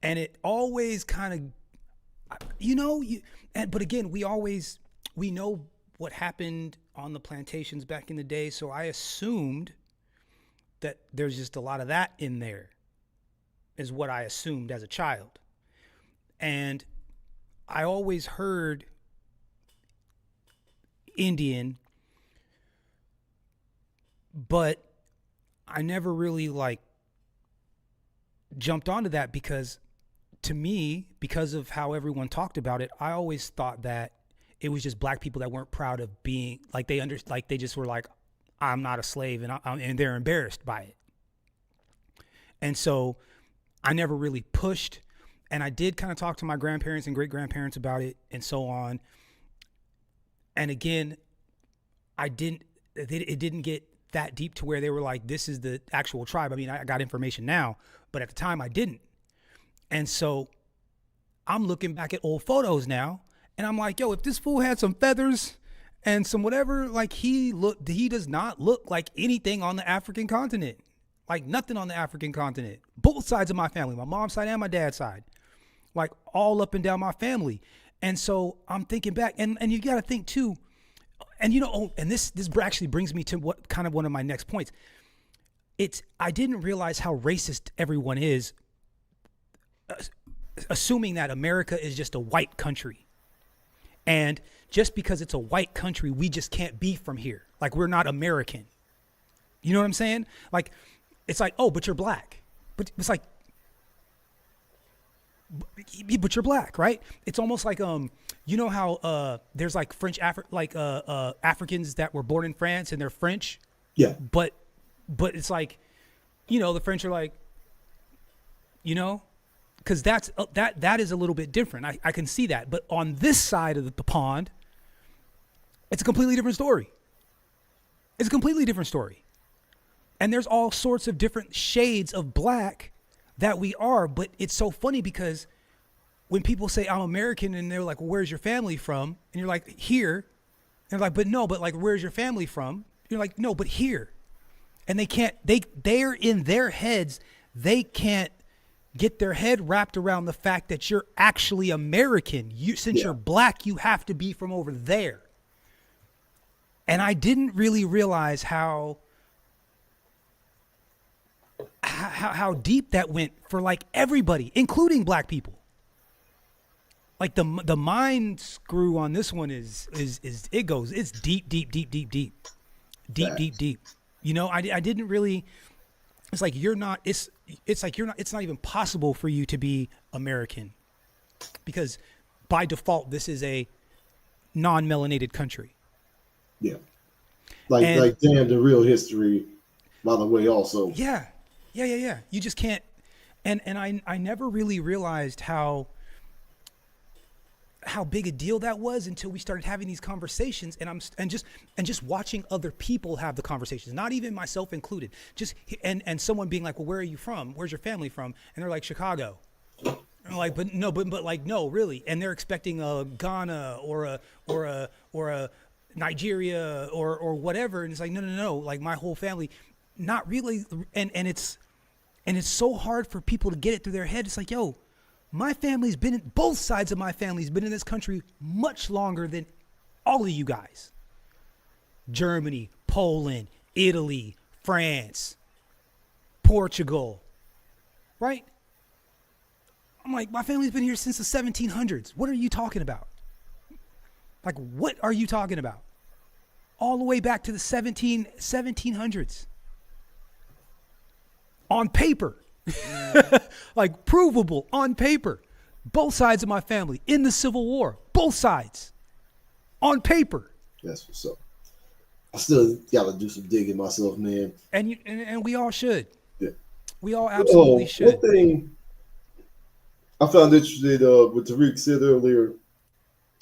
And it always kind of, but again, we know what happened on the plantations back in the day. So I assumed that there's just a lot of that in there, is what I assumed as a child. And I always heard Indian, but I never really jumped onto that because to me, because of how everyone talked about it, I always thought that it was just black people that weren't proud of being they just were like, I'm not a slave, and they're embarrassed by it. And so I never really pushed, and I did kind of talk to my grandparents and great grandparents about it and so on. And again, it didn't get that deep to where they were like, this is the actual tribe. I mean, I got information now, but at the time I didn't. And so I'm looking back at old photos now, and I'm like, yo, if this fool had some feathers and some whatever, he does not look like anything on the African continent. Like nothing on the African continent. Both sides of my family, my mom's side and my dad's side, like all up and down my family. And so I'm thinking back, and you got to think too, and and this actually brings me to what kind of one of my next points. I didn't realize how racist everyone is, assuming that America is just a white country. And just because it's a white country, we just can't be from here. Like, we're not American. You know what I'm saying? Like, it's like, oh, but you're black. But it's like, but you're black, right? It's almost like you know how there's like Africans that were born in France and they're French. Yeah. But it's like, you know, the French are like, you know, because that is a little bit different. I can see that. But on this side of the pond, it's a completely different story. It's a completely different story. And there's all sorts of different shades of black that we are. But it's so funny because when people say I'm American and they're like, well, where's your family from? And you're like, here. And they're like, but no, but like, where's your family from? You're like, no, but here. And they're in their heads, they can't get their head wrapped around the fact that you're actually American. Since you're black, you have to be from over there. And I didn't really realize how deep that went for like everybody, including black people. Like the mind screw on this one is it's deep. You know, I didn't really. It's like you're not. It's like you're not. It's not even possible for you to be American, because by default this is a non-melanated country. Yeah, like damn the real history. By the way, also. Yeah. You just can't. And I never really realized how big a deal that was until we started having these conversations, and just watching other people have the conversations, not even myself included, just and someone being like, well, where are you from? Where's your family from? And they're like, Chicago. And I'm like, but no, really. And they're expecting a Ghana or a Nigeria or whatever. And it's like, no. Like my whole family, not really. And it's so hard for people to get it through their head. It's like, yo, both sides of my family's been in this country much longer than all of you guys. Germany, Poland, Italy, France, Portugal, right? I'm like, my family's been here since the 1700s. What are you talking about? Like, what are you talking about? All the way back to the 1700s. On paper. Like provable on paper. Both sides of my family in the Civil War. Both sides. On paper. That's what's up. I still gotta do some digging myself, man. And we all should. Yeah. We all absolutely should. One thing I found interesting what Tariq said earlier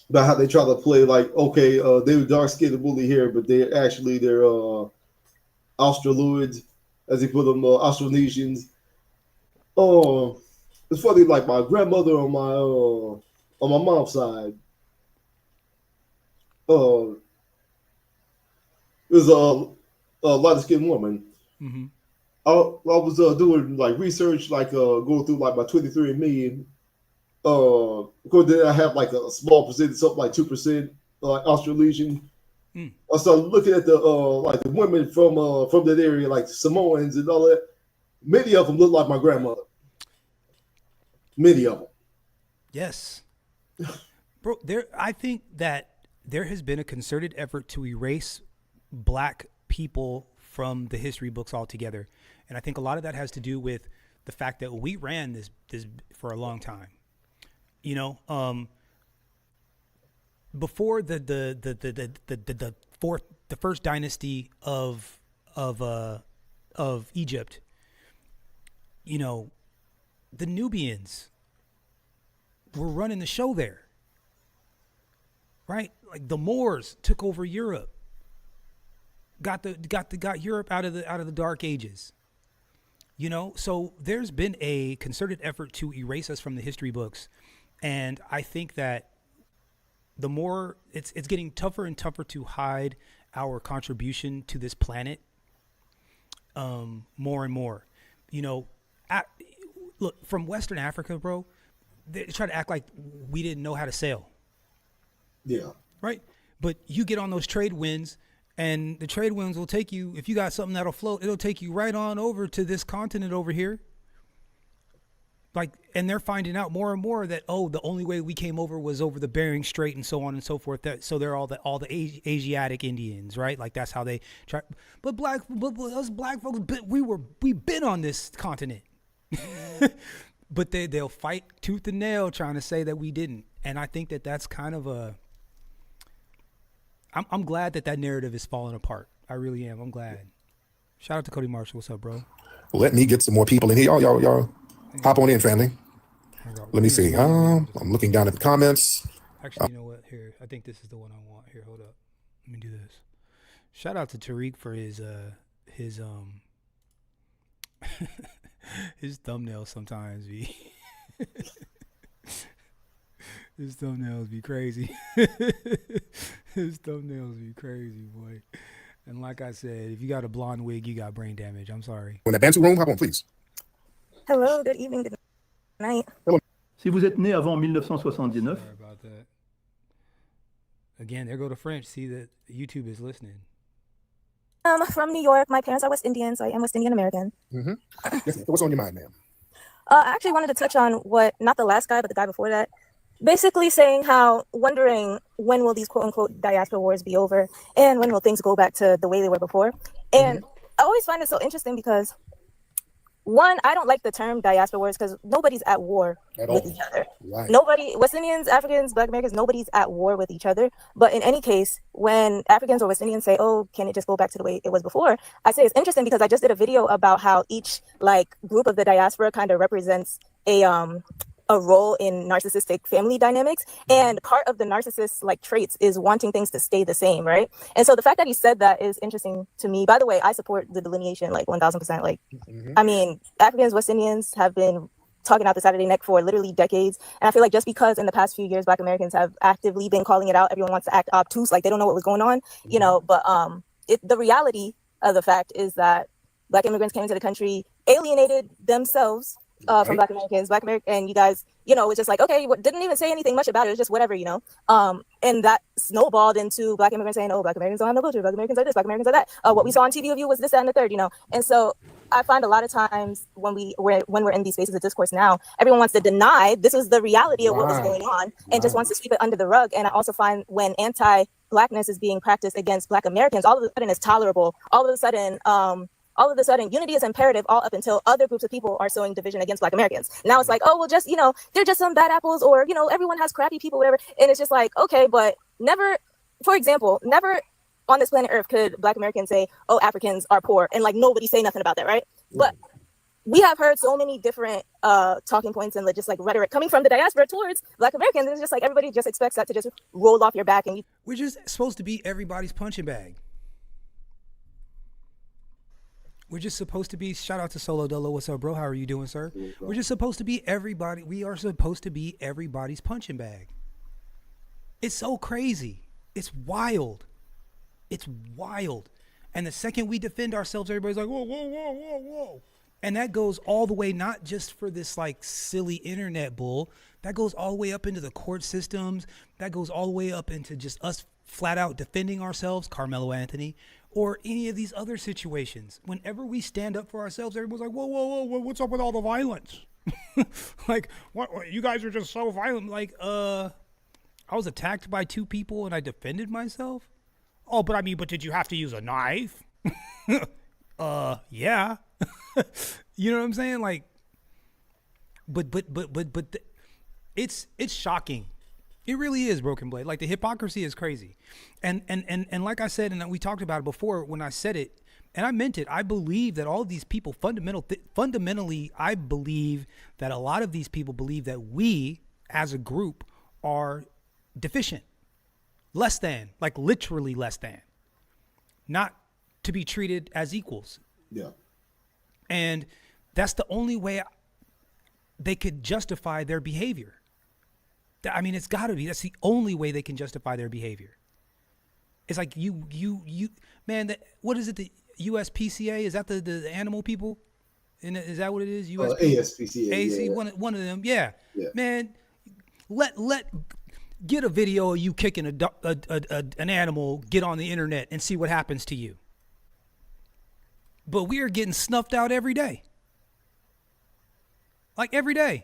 about how they try to play like, okay, they were dark skinned and woolly hair, but they're Australoids, as he put them, Austronesians. Oh, it's funny. Like my grandmother on my mom's side, was a light-skinned woman. Mm-hmm. I was doing like research, like going through like my 23andMe. Of course, then I have like a small percentage, something like 2%, like Australasian. I started looking at the like the women from that area, like Samoans and all that. Many of them look like my grandmother. Many of them. Yes, bro. I think that there has been a concerted effort to erase black people from the history books altogether, and I think a lot of that has to do with the fact that we ran this for a long time. You know, before the first dynasty of Egypt, you know, the Nubians were running the show there, right? Like the Moors took over Europe, got Europe out of the Dark Ages. You know, so there's been a concerted effort to erase us from the history books, and I think that the more it's getting tougher and tougher to hide our contribution to this planet, more and more. You know, look, from Western Africa, bro, they try to act like we didn't know how to sail. Yeah. Right? But you get on those trade winds, and the trade winds will take you, if you got something that'll float, it'll take you right on over to this continent over here. Like, and they're finding out more and more that, oh, the only way we came over was over the Bering Strait and so on and so forth. So they're all the Asiatic Indians, right? Like that's how they try. But us black folks, we've been on this continent. but they'll fight tooth and nail trying to say that we didn't. And I think that that's kind of I'm glad that narrative is falling apart. I really am. I'm glad. Shout out to Cody Marshall. What's up, bro? Let me get some more people in here. Y'all hop on in, family. Let me see. I'm looking down at the comments. Actually, you know what? Here, I think this is the one I want. Here, hold up. Let me do this. Shout out to Tariq for his his thumbnails sometimes be his thumbnails be crazy. His thumbnails be crazy, boy. And like I said, if you got a blonde wig, you got brain damage. I'm sorry. In that Bantu room, hop on, please. Hello, good evening, good night. Hello. Si vous êtes né avant 1979. Sorry about that. Again, there go the French. See that YouTube is listening. From New York. My parents are West Indian, so I am West Indian American. Yes, what's on your mind, ma'am? I actually wanted to touch on what, not the last guy, but the guy before that. Basically saying how, wondering when will these quote unquote diaspora wars be over and when will things go back to the way they were before. And I always find it so interesting because, one, I don't like the term diaspora wars because nobody's at war with each other. Right. Nobody, West Indians, Africans, Black Americans, nobody's at war with each other. But in any case, when Africans or West Indians say, oh, can it just go back to the way it was before? I say it's interesting because I just did a video about how each like group of the diaspora kind of represents a role in narcissistic family dynamics. And part of the narcissist like traits is wanting things to stay the same, right? And so the fact that he said that is interesting to me. By the way, I support the delineation like 1000%. Like, I mean, Africans, West Indians have been talking out the side of their neck for literally decades. And I feel like just because in the past few years, Black Americans have actively been calling it out, everyone wants to act obtuse, like they don't know what was going on, you know, but the reality of the fact is that Black immigrants came into the country, alienated themselves from Black Americans, and you guys, you know, it's just like, okay, didn't even say anything much about it. It was just whatever, you know. And that snowballed into Black immigrants saying, oh, Black Americans don't have no culture. Black Americans are this, Black Americans are that. What we saw on TV of you was this, that, and the third, you know. And so I find a lot of times when we're in these spaces of discourse now, everyone wants to deny this is the reality of what was going on and just wants to sweep it under the rug. And I also find when anti-Blackness is being practiced against Black Americans, all of a sudden it's tolerable. All of a sudden, unity is imperative all up until other groups of people are sowing division against Black Americans. Now it's like, oh, well, just, you know, they're just some bad apples, or, you know, everyone has crappy people, whatever. And it's just like, okay, but never, for example, never on this planet Earth could Black Americans say, oh, Africans are poor, and like nobody say nothing about that, right? But we have heard so many different talking points and just like rhetoric coming from the diaspora towards Black Americans. And it's just like everybody just expects that to just roll off your back. And we're just supposed to be everybody's punching bag. We're just supposed to be, shout out to Solo Dolo. What's up, bro? How are you doing, sir? We're just supposed to be everybody. We are supposed to be everybody's punching bag. It's so crazy. It's wild. It's wild. And the second we defend ourselves, everybody's like, whoa, whoa, whoa, whoa, whoa. And that goes all the way, not just for this like silly internet bull. That goes all the way up into the court systems. That goes all the way up into just us flat out defending ourselves, Carmelo Anthony, or any of these other situations. Whenever we stand up for ourselves, everyone's like, whoa, whoa, whoa, what's up with all the violence? Like, what, you guys are just so violent. Like, I was attacked by two people and I defended myself. Oh, but did you have to use a knife? Yeah. You know what I'm saying? Like, but it's shocking. It really is, Broken Blade. Like, the hypocrisy is crazy. And like I said, and we talked about it before when I said it, and I meant it, I believe that all of these people fundamentally, I believe that a lot of these people believe that we as a group are deficient, less than, like literally less than, not to be treated as equals. Yeah. And that's the only way they could justify their behavior. I mean, it's got to be. That's the only way they can justify their behavior. It's like you, man. What is it? The USPCA? Is that the animal people? And is that what it is? ASPCA. AC, Yeah. One of them. Yeah. Man, get a video of you kicking an animal. Get on the internet and see what happens to you. But we are getting snuffed out every day. Like every day.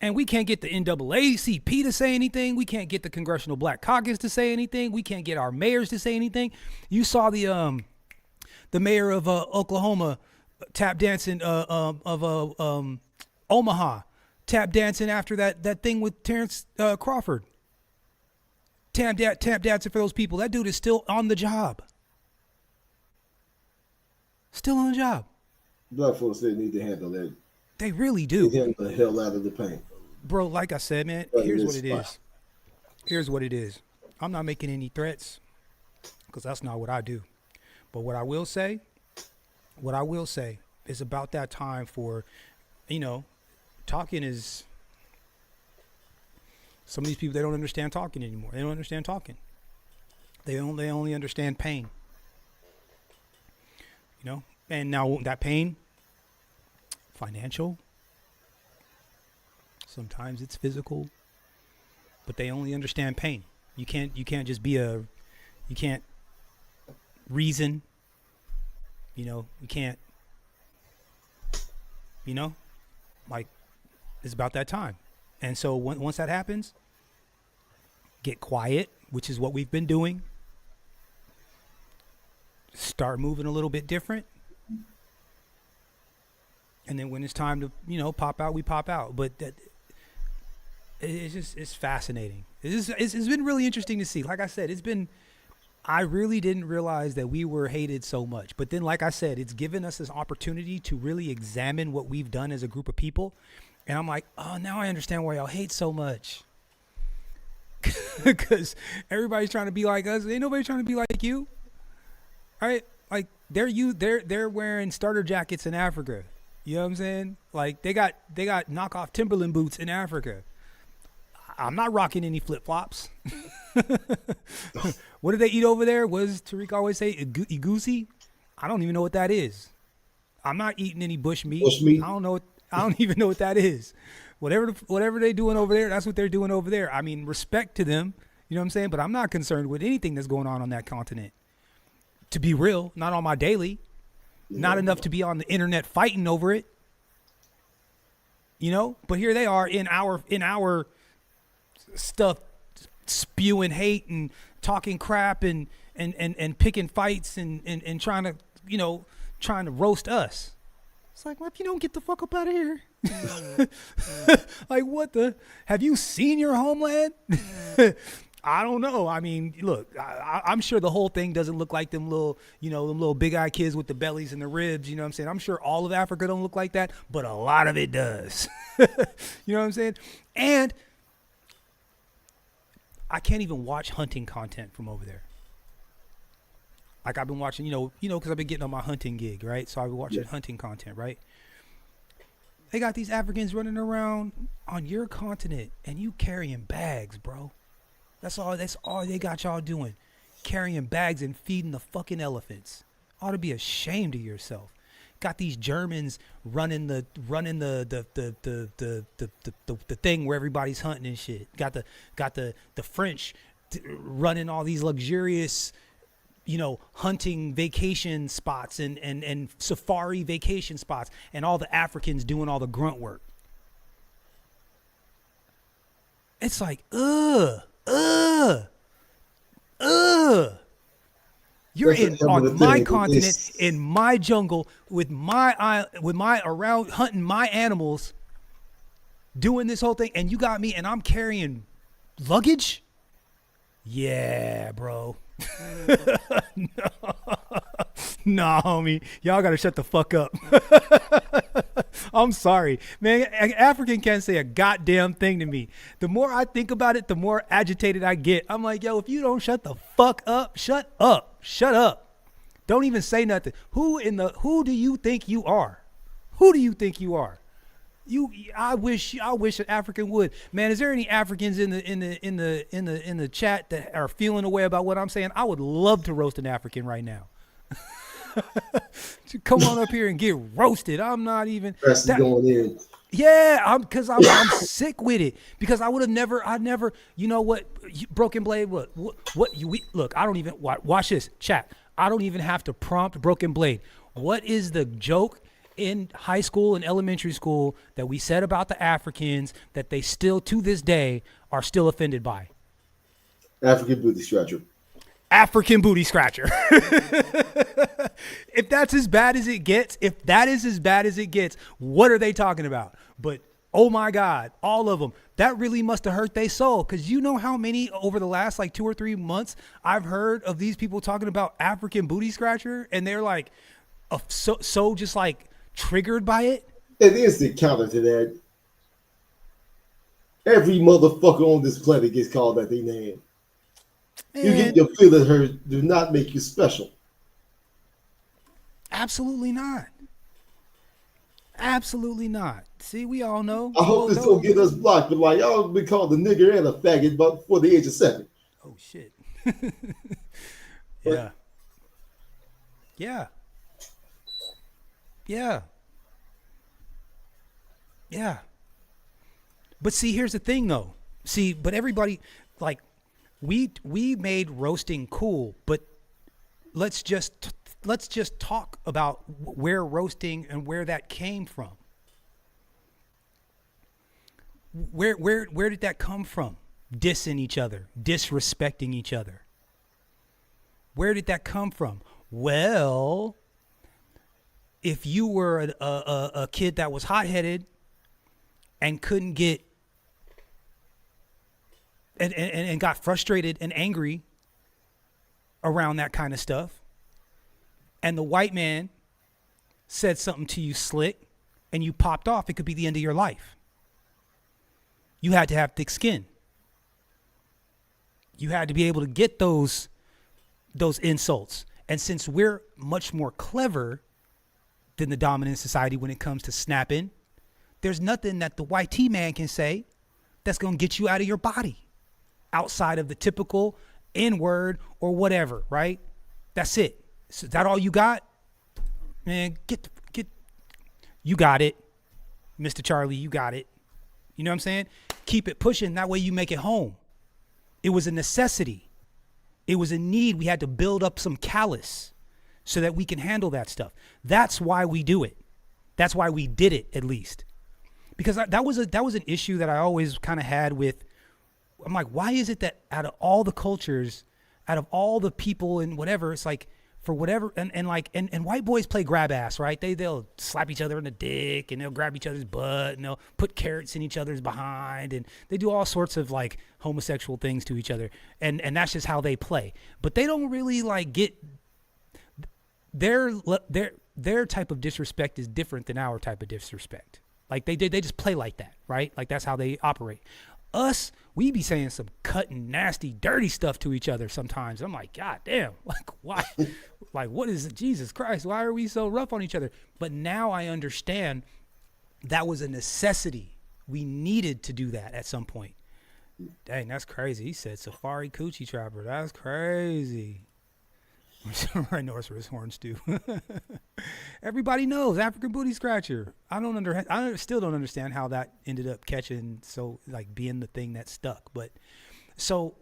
And we can't get the NAACP to say anything. We can't get the Congressional Black Caucus to say anything. We can't get our mayors to say anything. You saw the mayor of Oklahoma tap dancing of Omaha, tap dancing after that thing with Terrence Crawford. Tap dancing for those people. That dude is still on the job. Still on the job. Black folks, they need to handle that. They really do. They handle the hell out of the pain. Bro, like I said, man, here's what it is. Here's what it is. I'm not making any threats because that's not what I do. But what I will say is about that time for, talking is, some of these people, they don't understand talking anymore. They don't understand talking. They only understand pain. And now that pain, financial, sometimes it's physical, but they only understand pain. You can't just be you can't reason, you can't, like, it's about that time. And so once that happens, get quiet, which is what we've been doing. Start moving a little bit different. And then when it's time to, pop out, we pop out. But it's fascinating. It's been really interesting to see. Like I said, I really didn't realize that we were hated so much. But then, like I said, it's given us this opportunity to really examine what we've done as a group of people. And I'm like, oh, now I understand why y'all hate so much. Because everybody's trying to be like us. Ain't nobody trying to be like you. Right? Like, they're wearing starter jackets in Africa. You know what I'm saying? Like, they got knockoff Timberland boots in Africa. I'm not rocking any flip-flops. What do they eat over there? What does Tariq always say? Igusi? I don't even know what that is. I'm not eating any bush meat. I don't even know what that is. Whatever they're doing over there, that's what they're doing over there. I mean, respect to them. You know what I'm saying? But I'm not concerned with anything that's going on that continent. To be real, not on my daily. Not enough to be on the internet fighting over it. But here they are in our stuff, spewing hate and talking crap and picking fights and trying to roast us. It's like, well, if you don't get the fuck up out of here. Like, what have you seen your homeland? I don't know. I mean, look, I'm sure the whole thing doesn't look like them little big-eyed kids with the bellies and the ribs, you know what I'm saying? I'm sure all of Africa don't look like that, but a lot of it does. You know what I'm saying? And I can't even watch hunting content from over there. Like, I've been watching, because I've been getting on my hunting gig, right? So I've been watching hunting content, right? They got these Africans running around on your continent, and you carrying bags, bro. That's all they got y'all doing. Carrying bags and feeding the fucking elephants. Ought to be ashamed of yourself. Got these Germans running the thing where everybody's hunting and shit. Got the French running all these luxurious, hunting vacation spots and safari vacation spots, and all the Africans doing all the grunt work. It's like, You're on my continent, in my jungle, with my around hunting my animals, doing this whole thing, and you got me, and I'm carrying luggage? Yeah, bro. No, homie. Y'all gotta shut the fuck up. I'm sorry, man. African can't say a goddamn thing to me. The more I think about it, the more agitated I get. I'm like, yo, if you don't shut the fuck up, shut up. Shut up. Don't even say nothing. Who do you think you are? Who do you think you are? I wish an African would. Man, is there any Africans in the chat that are feeling a way about what I'm saying? I would love to roast an African right now. To come on up here and get roasted. I'm not even going in. Yeah, because I'm sick with it. Because I'd never, you know what, Broken Blade, what look, I don't even, watch this, chat. I don't even have to prompt Broken Blade. What is the joke in high school and elementary school that we said about the Africans that they still, to this day, are still offended by? African booty scratcher. African booty scratcher. If that's as bad as it gets, what are they talking about? But oh my God, all of them. That really must have hurt their soul, because you know how many over the last like 2 or 3 months I've heard of these people talking about African booty scratcher, and they're like so just like triggered by it. It is the counter to that. Every motherfucker on this planet gets called that their name. You get your feelings hurt, do not make you special. Absolutely not. Absolutely not. See, we all know. I hope this don't get us blocked, but like, y'all been called a nigger and a faggot before the age of 7. Oh shit. Yeah. Yeah. Yeah. Yeah. But see, here's the thing though. See, but everybody, like, we made roasting cool, but let's just talk about where roasting and where that came from. Where did that come from? Dissing each other, disrespecting each other. Where did that come from? Well, if you were a kid that was hot-headed and couldn't get and got frustrated and angry around that kind of stuff, and the white man said something to you slick and you popped off, it could be the end of your life. You had to have thick skin. You had to be able to get those insults. And since we're much more clever than the dominant society when it comes to snapping, there's nothing that the white man can say that's going to get you out of your body outside of the typical N-word or whatever, right? That's it. So is that all you got? Man, get you got it. Mr. Charlie, you got it. You know what I'm saying? Keep it pushing. That way you make it home. It was a necessity. It was a need. We had to build up some callus so that we can handle that stuff. That's why we do it. That's why we did it, at least. Because that was an issue that I always kind of had with, I'm like, why is it that out of all the cultures, out of all the people and whatever, it's like, for whatever, and white boys play grab ass, right? They'll slap each other in the dick, and they'll grab each other's butt, and they'll put carrots in each other's behind, and they do all sorts of like homosexual things to each other, and that's just how they play. But they don't really like get their type of disrespect is different than our type of disrespect. Like they just play like that, right? Like that's how they operate. Us, we be saying some cutting, nasty, dirty stuff to each other sometimes. I'm like, God damn, like why? Like what is it? Jesus Christ, why are we so rough on each other? But now I understand that was a necessity. We needed to do that at some point. Dang, that's crazy. He said Safari Coochie Trapper. That's crazy. Rhinoceros horn stew. Everybody knows African booty scratcher. I still don't understand how that ended up catching, so like being the thing that stuck. But so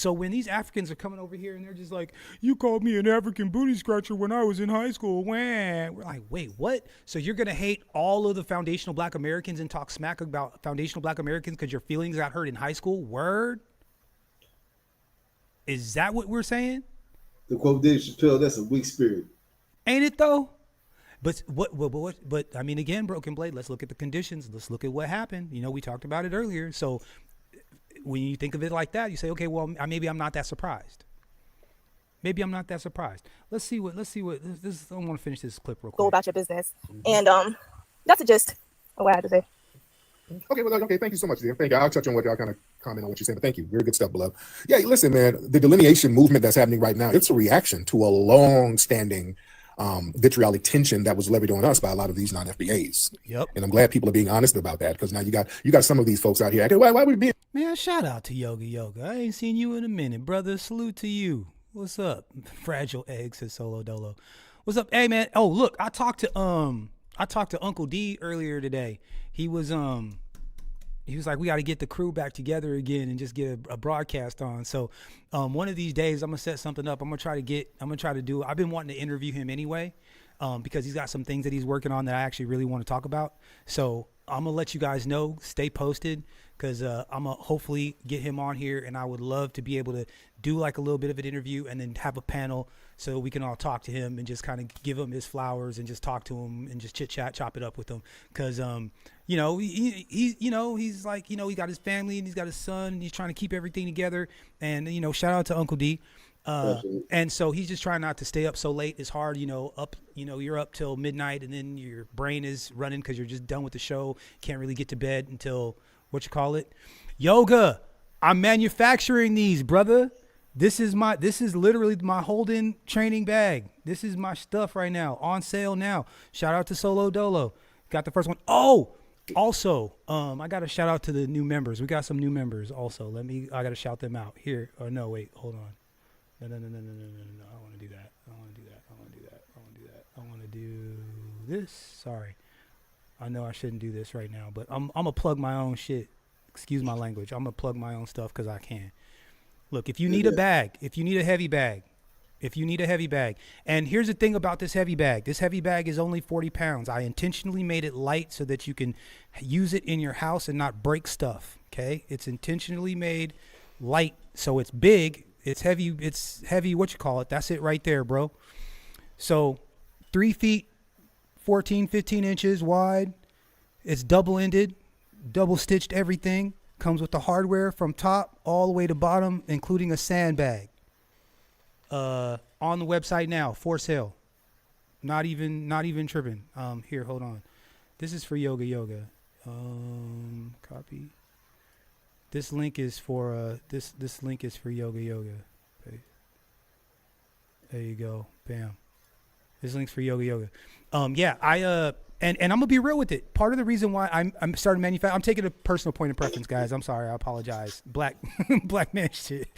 when these Africans are coming over here and they're just like, you called me an African booty scratcher when I was in high school. We're like, wait, what? So you're gonna hate all of the foundational Black Americans and talk smack about foundational Black Americans because your feelings got hurt in high school? Word? Is that what we're saying? To quote Dave Chappelle, that's a weak spirit. Ain't it though? But but I mean, again, Broken Blade, let's look at the conditions. Let's look at what happened. You know, we talked about it earlier. So when you think of it like that, you say, okay, well, maybe I'm not that surprised. Maybe I'm not that surprised. Let's see what this, I want to finish this clip real quick. Go about your business. And that's the gist of what I had to say. Okay, well, okay, thank you so much, dear. Thank you. I'll touch on what y'all kind of comment on what you're saying, but thank you. Very good stuff, beloved. Yeah, listen, man, the delineation movement that's happening right now, it's a reaction to a long-standing vitriolic tension that was levied on us by a lot of these non-FBAs. Yep. And I'm glad people are being honest about that, because now you got some of these folks out here acting, why we being... Man, shout out to Yoga. I ain't seen you in a minute, brother. Salute to you. What's up? Fragile Egg, says Solo Dolo. What's up? Hey, man. Oh, look, I talked to Uncle D earlier today. He was like, we got to get the crew back together again and just get a broadcast on. So one of these days I'm gonna set something up. I'm gonna try to do. I've been wanting to interview him anyway, because he's got some things that he's working on that I actually really want to talk about. So I'm gonna let you guys know. Stay posted, because I'm gonna hopefully get him on here, and I would love to be able to do like a little bit of an interview and then have a panel so we can all talk to him and just kind of give him his flowers and just talk to him and just chit chat, chop it up with him. Because you know, he you know, he's like, you know, he got his family and he's got his son and he's trying to keep everything together. And you know, shout out to Uncle D. And so he's just trying not to stay up so late. It's hard, you know, you're up till midnight and then your brain is running because you're just done with the show. Can't really get to bed until yoga. I'm manufacturing these, brother. This is literally my Holden training bag. This is my stuff right now, on sale now. Shout out to Solo Dolo. Got the first one. Oh, also, I got to shout out to the new members. We got some new members also. I got to shout them out here. Oh, no, wait, hold on. No. I don't want to do that. I want to do this. Sorry. I know I shouldn't do this right now, but I'm going to plug my own shit. Excuse my language. I'm going to plug my own stuff because I can. Look, if you need a bag, if you need a heavy bag, and here's the thing about this heavy bag is only 40 pounds. I intentionally made it light so that you can use it in your house and not break stuff, okay? It's intentionally made light, so it's big, it's heavy, that's it right there, bro. So 3 feet, 14, 15 inches wide. It's double-ended, double-stitched everything. Comes with the hardware from top all the way to bottom, including a sandbag. On the website now, for sale. Not even tripping. Here, hold on. This is for Yoga. Copy. This link is for this link is for Yoga. Okay. There you go. Bam. This link's for Yoga. Yeah, and I'm gonna be real with it. Part of the reason why I'm starting manufacturing, I'm taking a personal point of preference, guys. I'm sorry, I apologize. Black man shit.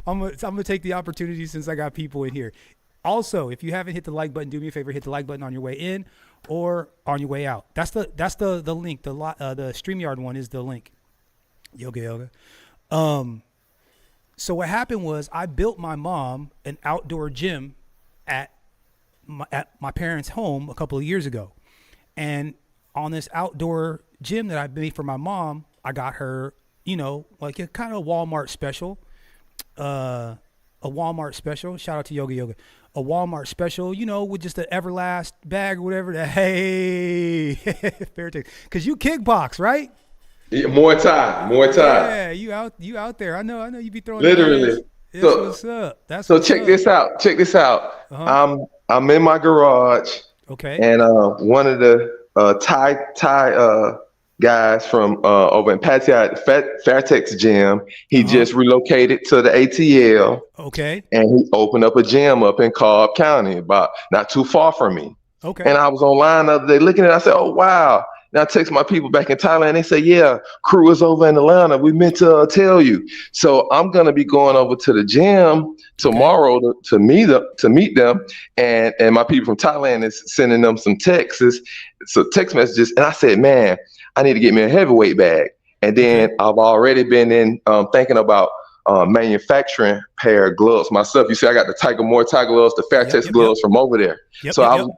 I'm gonna take the opportunity since I got people in here. Also, if you haven't hit the like button, do me a favor, hit the like button on your way in or on your way out. That's the link. The StreamYard one is the link. Yoga. So what happened was I built my mom an outdoor gym at my parents' home a couple of years ago. And on this outdoor gym that I made for my mom, I got her, you know, like a kind of Walmart special. A Walmart special. Shout out to Yoga. A Walmart special, you know, with just an Everlast bag or whatever. Hey, fair take. Because you kickbox, right? Yeah, more time. Yeah, you out there. I know you be throwing literally. That's what's up. Check this out. Uh-huh. I'm in my garage. Okay. And one of the Thai guys from over in Fairtex gym, he just relocated to the ATL. Okay. And he opened up a gym up in Cobb County, about not too far from me. Okay. And I was online the other day looking at it. I said, oh, wow. And I text my people back in Thailand. They say, yeah, crew is over in Atlanta. We meant to tell you. So I'm going to be going over to the gym tomorrow to meet them. And my people from Thailand is sending them some text messages. And I said, man, I need to get me a heavyweight bag. And then I've already been thinking about manufacturing pair of gloves myself. You see, I got the Tiger gloves, the Fairtex gloves from over there. I've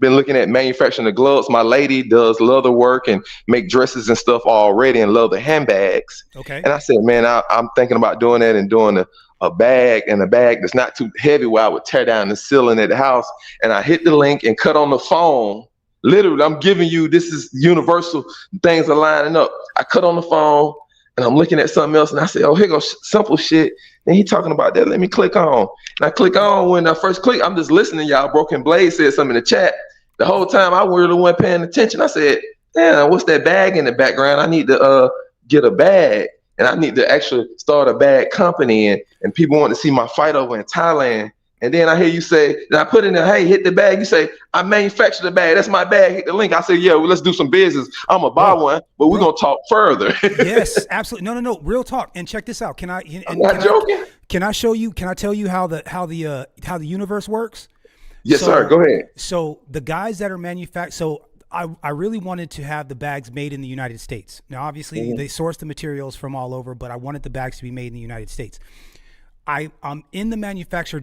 been looking at manufacturing the gloves. My lady does leather work and make dresses and stuff already and leather handbags. Okay. And I said, man, I'm thinking about doing that and doing a bag that's not too heavy where I would tear down the ceiling at the house. And I hit the link and cut on the phone. Literally, I'm giving you, this is universal. Things are lining up. I cut on the phone and I'm looking at something else and I say, oh, here goes simple shit. And he talking about that. Let me click on. And I click on. When I first click, I'm just listening. Y'all, Broken Blade said something in the chat. The whole time I really wasn't paying attention. I said, damn, what's that bag in the background? I need to get a bag. And I need to actually start a bag company. And people want to see my fight over in Thailand. And then I hear you say, and I put in there, hey, hit the bag. You say, I manufactured the bag. That's my bag. Hit the link. I say, yeah, well, let's do some business. I'm going to buy one, but we're going to talk further. Yes, absolutely. No. Real talk. And check this out. I'm not joking. Can I show you? Can I tell you how the universe works? Yes, sir. Go ahead. So the guys that are I really wanted to have the bags made in the United States. Now, obviously, they source the materials from all over, but I wanted the bags to be made in the United States. I'm in the manufacturer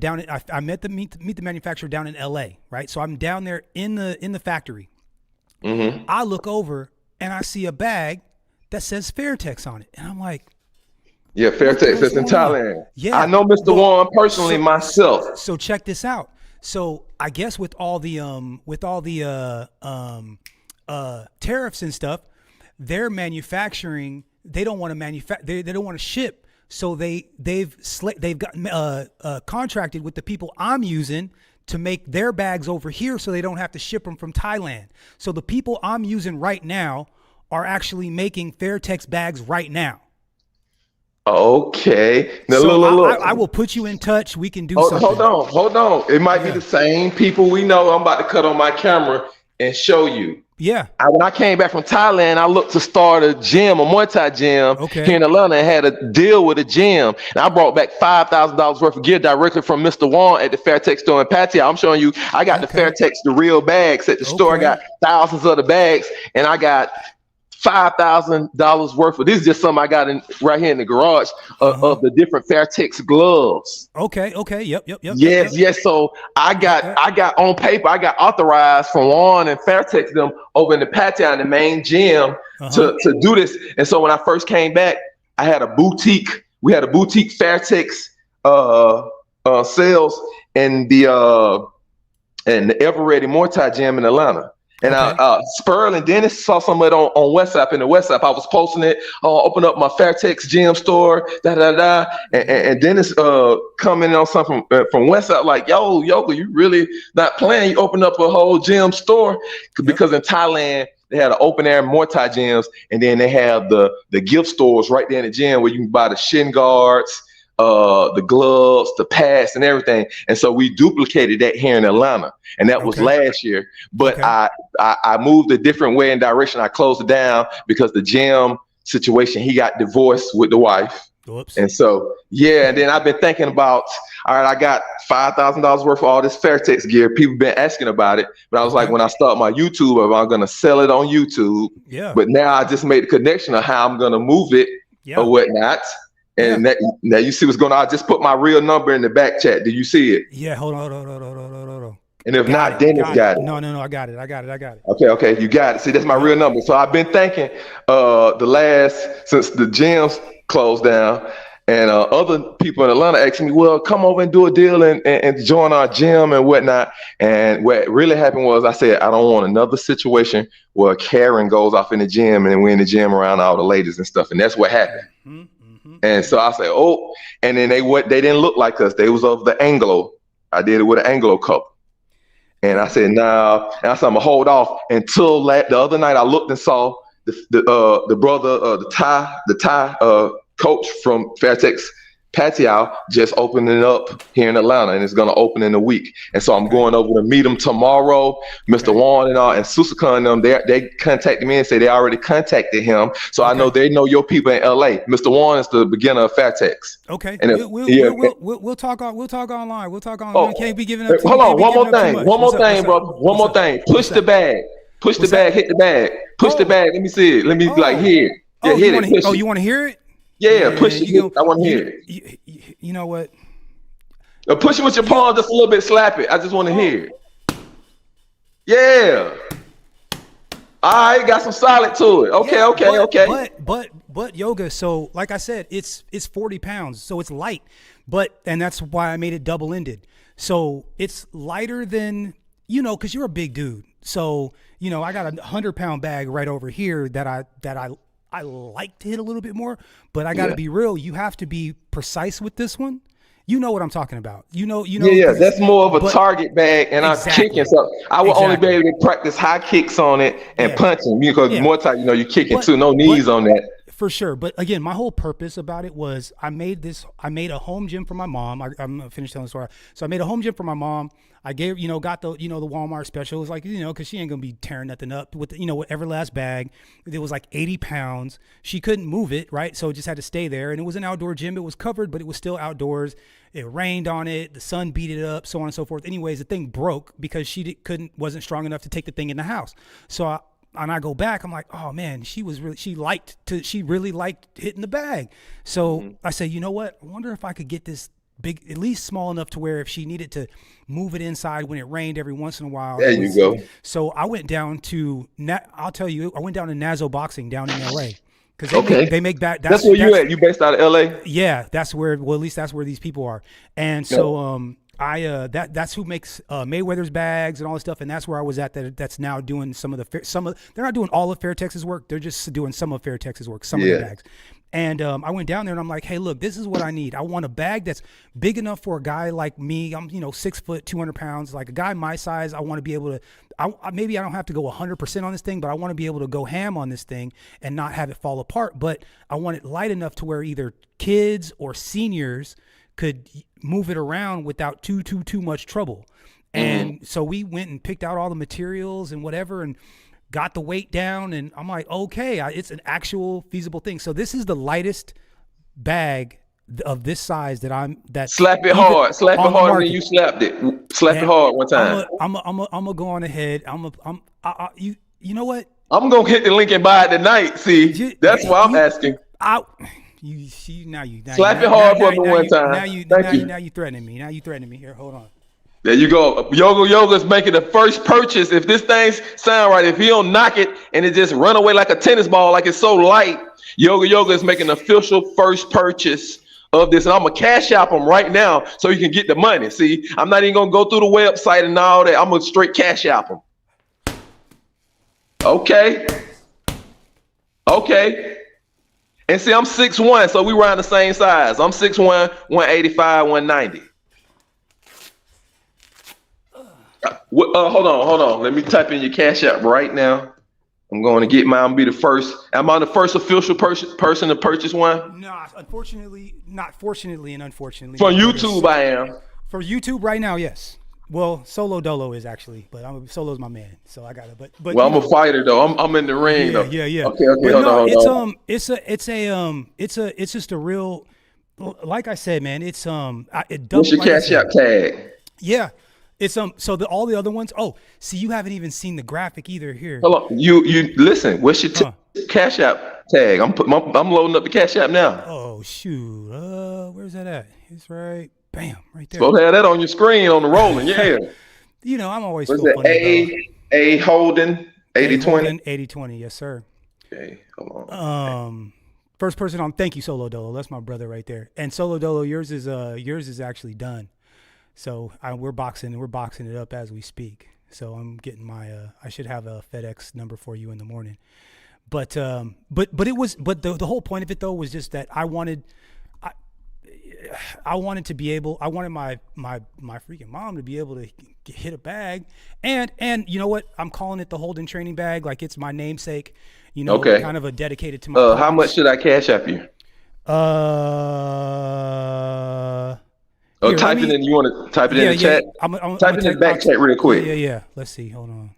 I met meet the manufacturer down in LA, right? So I'm down there in the factory. I look over and I see a bag that says Fairtex on it, and I'm like, Yeah, Fairtex that's in Thailand. Yeah, I know Mr. Warren personally myself. So check this out. So I guess with all the tariffs and stuff, they're manufacturing. They don't want to manufacture. They don't want to ship. So they've got contracted with the people I'm using to make their bags over here, so they don't have to ship them from Thailand. So the people I'm using right now are actually making Fairtex bags right now. Okay. Now, So look. I will put you in touch. We can do Hold something. Hold on. It might be the same people we know. I'm about to cut on my camera and show you. Yeah. When I came back from Thailand, I looked to start a gym, a Muay Thai gym here in Atlanta, and had a deal with a gym. And I brought back $5,000 worth of gear directly from Mr. Wong at the Fairtex store in Pattaya. I'm showing you, I got the Fairtex, the real bags at the store. I got thousands of the bags, and I got $5,000 worth of, this is just something I got right here in the garage of the different Fairtex gloves. Okay. Yep. Yes. So I got on paper, I got authorized from Juan and Fairtex them over in the Pattaya in the main gym to do this. And so when I first came back, I had a boutique. We had a boutique Fairtex sales in the Ever Ready Muay Thai gym in Atlanta. And Spurl and Dennis saw some of it on WhatsApp. In the WhatsApp, I was posting it. Open up my Fairtex gym store, and Dennis commented on something from WhatsApp like, "Yo, you really not playing? You open up a whole gym store because in Thailand they had an open air Muay Thai gyms, and then they have the gift stores right there in the gym where you can buy the shin guards, the gloves, the pads, and everything. And so we duplicated that here in Atlanta, and that was last year. But I moved a different way and direction. I closed it down because the gym situation, he got divorced with the wife. Whoops. And so, and then I've been thinking about, all right, I got $5,000 worth of all this Fairtex gear. People been asking about it, but I was like, when I start my YouTube, I'm going to sell it on YouTube. Yeah. But now I just made the connection of how I'm going to move it or whatnot. And now you see what's going on. I just put my real number in the back chat. Do you see it? Yeah, hold on. And if not, Dennis got it. No, I got it. Okay, you got it. See, that's my real number. So I've been thinking since the gyms closed down, and other people in Atlanta asking me, well, come over and do a deal and join our gym and whatnot. And what really happened was I said, I don't want another situation where Karen goes off in the gym and we're in the gym around all the ladies and stuff. And that's what happened. And so I said, and then they didn't look like us. They was of the Anglo. I did it with an Anglo couple. And I said, nah. And I said, I'm gonna hold off until the other night. I looked and saw the brother, the Thai coach from Fairtex Pattaya just opening up here in Atlanta, and it's gonna open in a week. And so I'm going over to meet him tomorrow. Mr. Warren and Susaka and them, they contacted me and said they already contacted him. So I know they know your people in LA. Mr. Warren is the beginner of Fairtex. Okay. And we'll talk online. We'll talk online. We can't be giving up. Hold on, one more thing, brother. One more thing. Push the bag. Push the bag. Hit the bag. Push the bag. Let me see it. Let me hear it. Yeah, hit it. You want to hear it? Yeah, push it. I want to hear it. You know what? Push it with your palm just a little bit. Slap it. I just want to hear it. Yeah. All right, got some solid to it. Okay. But yoga. So like I said, it's 40 pounds, so it's light. And that's why I made it double ended. So it's lighter than, because you're a big dude. So I got a 100-pound bag right over here that I like to hit a little bit more, but I got to be real. You have to be precise with this one. You know what I'm talking about. Yeah, that's more of a target bag, and I'm kicking. So I will only be able to practice high kicks on it and punching because more time, you're kicking too. No knees on that. For sure. But again, my whole purpose about it was I made a home gym for my mom. I'm gonna finish telling the story. So I made a home gym for my mom. I gave, got the, the Walmart special. It was like, cause she ain't gonna be tearing nothing up with, whatever last bag. It was like 80 pounds. She couldn't move it, right? So it just had to stay there. And it was an outdoor gym. It was covered, but it was still outdoors. It rained on it. The sun beat it up, so on and so forth. Anyways, the thing broke because she wasn't strong enough to take the thing in the house. So I go back, I'm like, oh man, she really liked hitting the bag. So I said, you know what? I wonder if I could get this big, at least small enough to where if she needed to move it inside when it rained every once in a while. There you go. So I went down to, I'll tell you, I went down to Nazo Boxing down in LA. Because they make that. That's where you at? You based out of LA? Yeah, that's where. Well, at least that's where these people are. And so that's who makes Mayweather's bags and all this stuff. And that's where I was at. That's now doing they're not doing all of Fair Texas work. They're just doing some of Fair Texas work. Some of the bags. And I went down there and I'm like, hey, look, this is what I need. I want a bag that's big enough for a guy like me. I'm 6 foot, 200 pounds. Like a guy my size, I want to be able to. Maybe I don't have to go 100% on this thing, but I want to be able to go ham on this thing and not have it fall apart. But I want it light enough to where either kids or seniors could move it around without too much trouble. And so we went and picked out all the materials and whatever and got the weight down. And I'm like, okay, it's an actual feasible thing. So this is the lightest bag of this size that slap it hard when you slapped it. Slap it hard one time. I'm gonna go on ahead. You know what? I'm gonna hit the link and buy it tonight. See, that's why I'm asking. You see now slap it hard for me one time. Now you threatening me. Now you threatening me. Here, hold on. There you go. Yoga's making the first purchase. If this thing sound right, if he don't knock it and it just run away like a tennis ball, like it's so light, Yoga is making an official first purchase of this, and I'm gonna cash out him right now so you can get the money. See, I'm not even gonna go through the website and all that. I'm gonna straight cash out him. Okay. And see, I'm 6'1", so we around the same size. I'm 6'1", 185, 190. Hold on. Let me type in your cash app right now. I'm going to get mine. I'm the first official person to purchase one? No, unfortunately, not fortunately and unfortunately. For YouTube, I am. For YouTube right now, yes. Well, Solo Dolo is actually, but Solo's my man, so I got it. But well, I'm a fighter though. I'm in the ring though. Yeah. Okay. But hold on. It's just a real, like I said, man. It's What's your cash app tag? Yeah. It's so all the other ones. Oh, see, you haven't even seen the graphic either here. Hold on. You listen. What's your cash app tag? I'm loading up the cash app now. Oh shoot. Where's that at? It's right. Bam, right there. Supposed to have that on your screen on the rolling. Yeah. I'm always. What's that? A Holden 80/20. 80/20. Yes, sir. Okay. Hold on. First person on. Thank you, Solo Dolo. That's my brother right there. And Solo Dolo, yours is actually done. So we're boxing it up as we speak. So I'm getting my I should have a FedEx number for you in the morning. But the whole point of it though was just that I wanted to be able. I wanted my freaking mom to be able to hit a bag, and you know what? I'm calling it the Holden training bag, like it's my namesake. Kind of a dedicated to my. How much should I cash app you? Here, type it in. You want to type it in the chat? Type it in the back chat real quick. Yeah. Let's see. Hold on.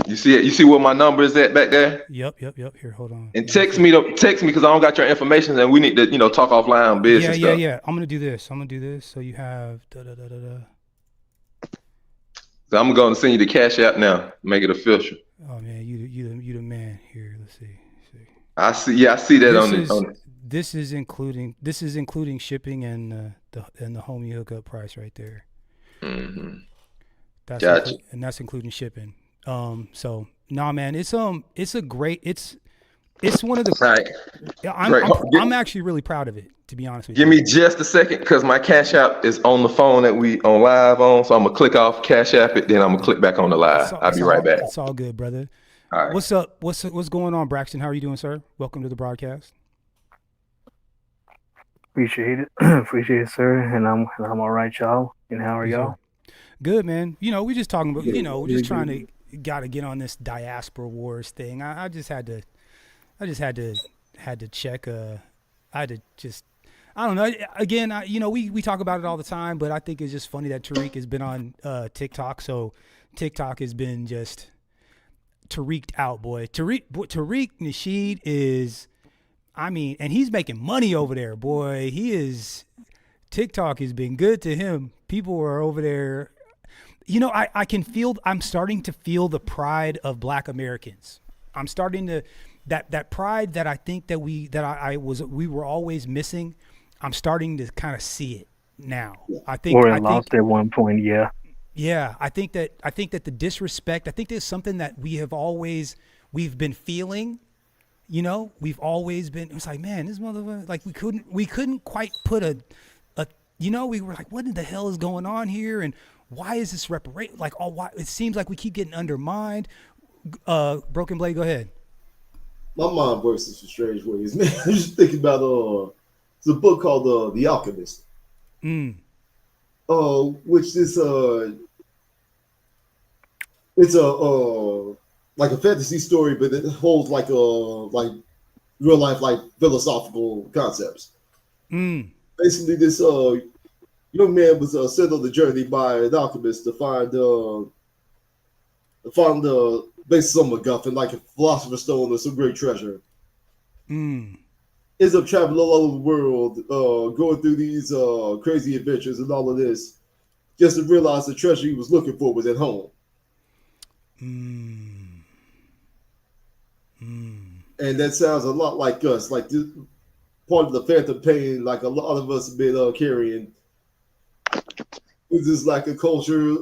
You see it? You see where my number is at back there? Yep. Here, hold on. And text me because I don't got your information, and we need to talk offline on business stuff. Yeah. I'm gonna do this. So you have So I'm going to send you the cash app now. Make it official. Oh man, you the man. Here, let's see. I see that on This is including shipping and the home you hook up price right there. Mm-hmm. Gotcha. That's including shipping. So man, it's one of the right. I'm actually really proud of it, to be honest with you. Give me just a second, because my cash app is on the phone that we on live on. So I'm gonna click off cash app it, then I'm gonna click back on the live. I'll be right back. It's all good, brother. All right. What's up? What's going on, Braxton? How are you doing, sir? Welcome to the broadcast. Appreciate it, sir. And I'm all right, y'all. And how are y'all? Good, man. We just talking about, we're just trying to get on this diaspora wars thing. I just had to check. I don't know. Again, we talk about it all the time, but I think it's just funny that Tariq has been on TikTok. So TikTok has been just Tariq'd out, boy. Tariq Nasheed is, and he's making money over there, boy. TikTok has been good to him. People are over there. I'm starting to feel the pride of Black Americans. I'm starting to, that pride that I think that we were always missing. I'm starting to kind of see it. now. Yeah. I think Or I lost think at one point, yeah. yeah, I think that the disrespect, I think there's something that we've been feeling, you know, we've always been, it's like, man, this motherfucker, like we couldn't quite put a you know, we were like, what in the hell is going on here? And why is this like, why it seems like we keep getting undermined. Broken Blade, go ahead. My mind works in some strange ways, man. I'm just thinking about it's a book called The Alchemist. Which is it's a like a fantasy story, but it holds like real life like philosophical concepts. Basically, this young man was sent on the journey by an alchemist to find basically some MacGuffin, like a philosopher's stone or some great treasure. Ends up traveling all over the world, going through these crazy adventures and all of this, just to realize the treasure he was looking for was at home. And that sounds a lot like us, like this, part of the phantom pain, like a lot of us have been carrying. With this lack of culture,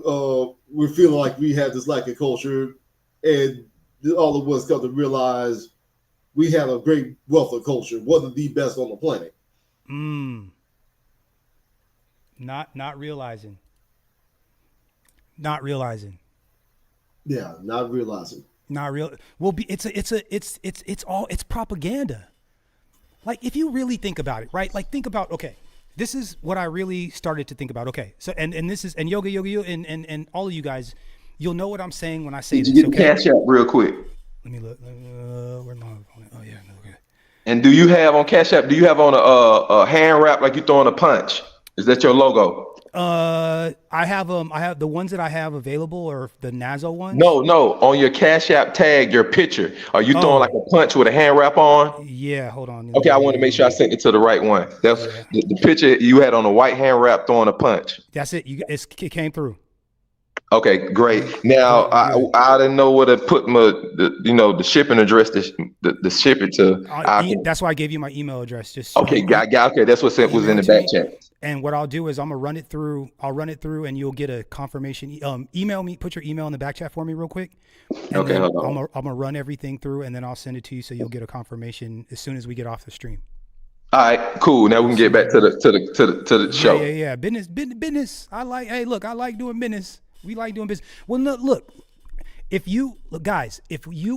we're feeling like we have this lack of culture, and all of us come to realize we have a great wealth of culture, one of the best on the planet. Not realizing. Yeah, not realizing. Not real. Well, it's propaganda. Like, if you really think about it, right? Like, think about, okay, this is what I really started to think about. Okay, so and this is, and Yoga and all of you guys, you'll know what I'm saying when I say Did this. you get the Okay? cash app real quick? Let me look. Where's my phone? Oh yeah, okay. And do you have on Cash App? Do you have on a hand wrap like you throwing a punch? Is that your logo? I have the ones that I have available are the Nazo ones. No. On your Cash App tag, your picture. Are you throwing like a punch with a hand wrap on? Yeah, hold on. Okay, I want to make sure I sent it to the right one. That's the picture you had on a white hand wrap throwing a punch. That's it. It came through. Okay, great. Now I didn't know where to put the shipping address to ship it to. That's why I gave you my email address. Just okay, okay. That's what was in the back chat. And what I'll do is I'm gonna run it through. I'll run it through, and you'll get a confirmation. Email me. Put your email in the back chat for me, real quick. Okay, hold on. I'm gonna run everything through, and then I'll send it to you, so you'll get a confirmation as soon as we get off the stream. All right, cool. Now we can get back to the show. Yeah. Business. I like doing business. We like doing business. Well, look, if you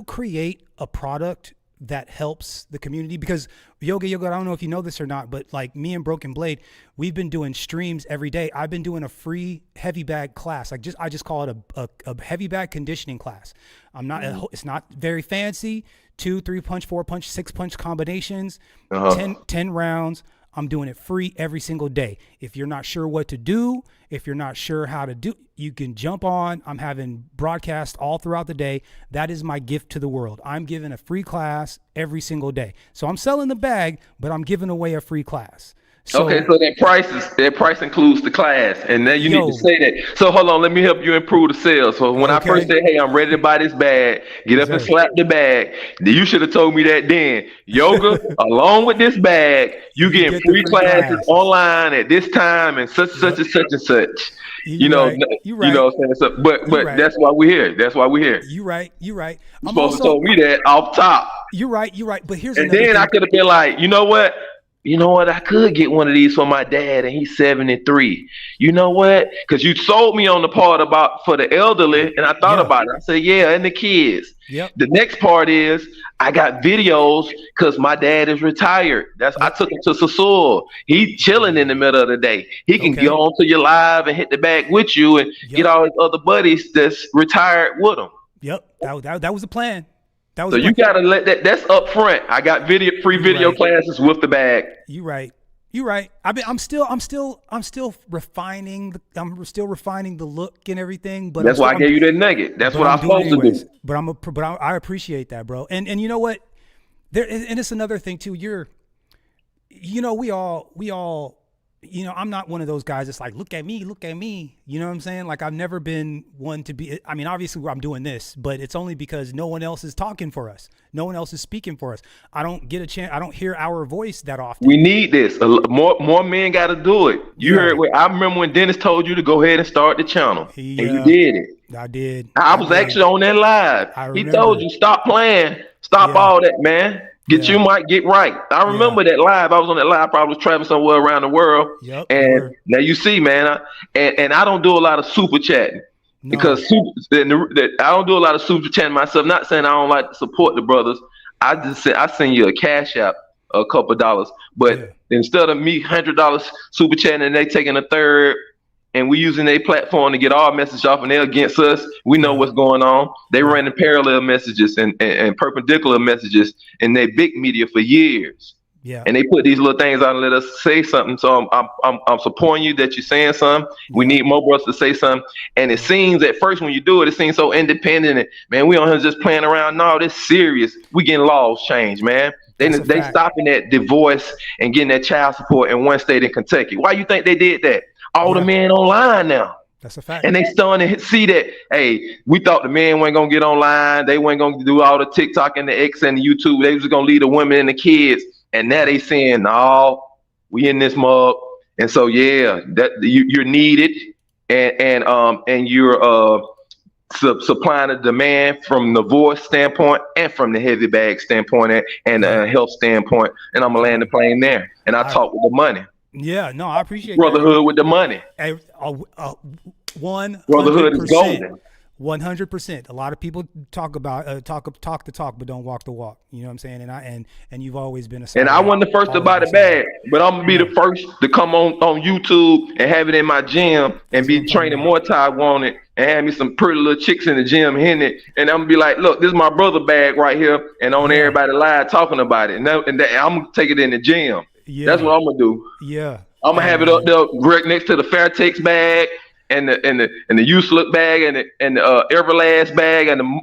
create a product that helps the community, because Yoga, I don't know if you know this or not, but like me and Broken Blade, we've been doing streams every day. I've been doing a free heavy bag class. I just call it a heavy bag conditioning class. It's not very fancy. 2, 3 punch, 4 punch, 6 punch combinations, 10 rounds. I'm doing it free every single day. If you're not sure what to do, if you're not sure how to do, you can jump on. I'm having broadcasts all throughout the day. That is my gift to the world. I'm giving a free class every single day. So I'm selling the bag, but I'm giving away a free class. So, okay, so that price includes the class, and then you need to say that. So hold on, let me help you improve the sales. So when I first said, "Hey, I'm ready to buy this bag," get up and slap the bag. You should have told me that then. Yoga, along with this bag, you get free classes online at this time and such and such. You know what I'm saying? So, but that's why we're here. That's why we're here. You right. You're supposed to told me that off top. You're right. But here's and then I could have been like, you know what? I could get one of these for my dad, and he's 73. You know what? Because you sold me on the part about for the elderly, and I thought about it. I said, yeah, and the kids. Yep. The next part is I got videos because my dad is retired. I took him to Sasul. He's chilling in the middle of the day. He can go on to your live and hit the bag with you and get all his other buddies that's retired with him. Yep, that was the plan. So you gotta let that's up front. I got free video classes with the bag. You right. I'm still refining. I'm still refining the look and everything. But that's why I gave you that nugget. That's what I'm supposed to do. But I appreciate that, bro. And you know what? And it's another thing too. We all I'm not one of those guys that's like, look at me. You know what I'm saying? Like, I've never been one to be, I mean, obviously I'm doing this, but it's only because no one else is talking for us. No one else is speaking for us. I don't get a chance. I don't hear our voice that often. We need this. More men got to do it. You heard what I remember when Dennis told you to go ahead and start the channel, and you did it. I did. I was actually on that live. He told you, stop playing, stop all that, man. Get your mic, get right. I remember that live. I was on that live. I probably was traveling somewhere around the world. And now you see, man, and I don't do a lot of super chatting because I don't do a lot of super chatting myself. Not saying I don't like to support the brothers. I send you a cash app, a couple of dollars. But instead of me $100 super chatting and they taking a third, and we using their platform to get our message off, and they're against us. We know what's going on. They running parallel messages and perpendicular messages in their big media for years. Yeah. And they put these little things out and let us say something. So I'm supporting you that you're saying something. We need more brothers to say something. And it seems at first when you do it, it seems so independent. And, man, we on here just playing around. No, this serious. We getting laws changed, man. They stopping that divorce and getting that child support in one state in Kentucky. Why you think they did that? All the men online now. That's a fact. And they starting to see that, hey, we thought the men weren't going to get online. They weren't going to do all the TikTok and the X and the YouTube. They was going to leave the women and the kids. And now they saying, no, we in this mug. And so, yeah, that you're needed. And you're supplying a demand from the voice standpoint and from the heavy bag standpoint and the health standpoint. And I'm going to land the plane there. And I talk with the money. Yeah, no, I appreciate brotherhood that. with the money. Hey, brotherhood is golden. 100%. A lot of people talk the talk, but don't walk the walk. You know what I'm saying? And you've always been a. And I wasn't the first to buy the bag, but I'm gonna be the first to come on YouTube and have it in my gym and be training more time on it and have me some pretty little chicks in the gym hitting it. And I'm gonna be like, look, this is my brother bag right here, and on everybody live talking about it. And I'm gonna take it in the gym. Yeah. That's what I'm gonna do. Yeah. I'm gonna have it up there right next to the Fairtex bag and the Useless bag and the Everlast bag and the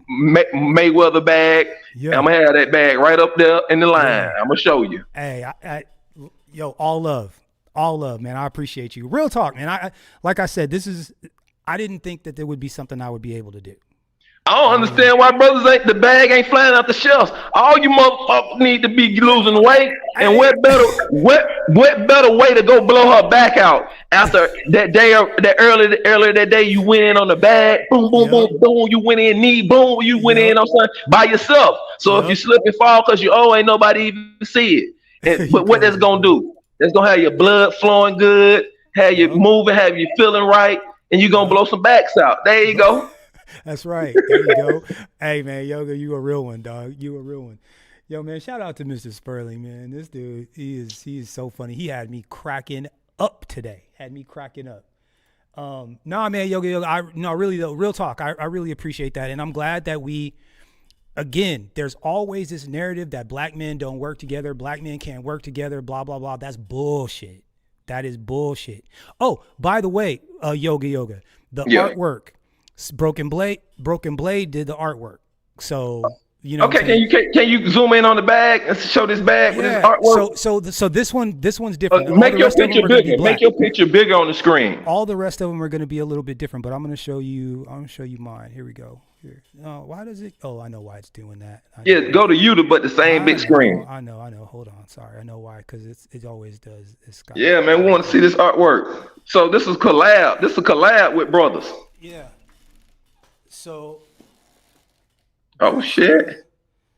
Mayweather bag. Yeah. I'm gonna have that bag right up there in the line. Yeah. I'm gonna show you. Hey, all love, man. I appreciate you. Real talk, man. Like I said, I didn't think that there would be something I would be able to do. I don't understand why brothers the bag ain't flying out the shelves. All you motherfuckers need to be losing weight, and what better way to go blow her back out after that day or earlier that day you went in on the bag, boom, boom, boom, boom, you went in knee, boom, you went in on something by yourself. So if you slip and fall because ain't nobody even see it. But what that's gonna do? That's gonna have your blood flowing good, have you moving, have you feeling right, and you're gonna blow some backs out. There you go. That's right. There you go. Hey, man, Yoga, you a real one, dog. You a real one. Yo, man, shout out to Mr. Sperling, man. This dude, he is so funny. He had me cracking up today. Nah, man, Yoga, really though, real talk. I really appreciate that. And I'm glad that again, there's always this narrative that black men don't work together. Black men can't work together, blah, blah, blah. That's bullshit. That is bullshit. Oh, by the way, Yoga, the artwork. Broken Blade did the artwork. So, you know. Okay, can you zoom in on the bag and show this bag with this artwork? So this one's different. Make your picture bigger. Make your picture bigger on the screen. All the rest of them are going to be a little bit different, but I'm going to show you mine. Here we go. Here. Oh, why does it? Oh, I know why it's doing that. Go to YouTube, but the same big screen. I know. Hold on. Sorry. I know why, because it always does. Yeah, man, we want to see this artwork. So this is collab. This is a collab with brothers. Yeah. So. Oh shit!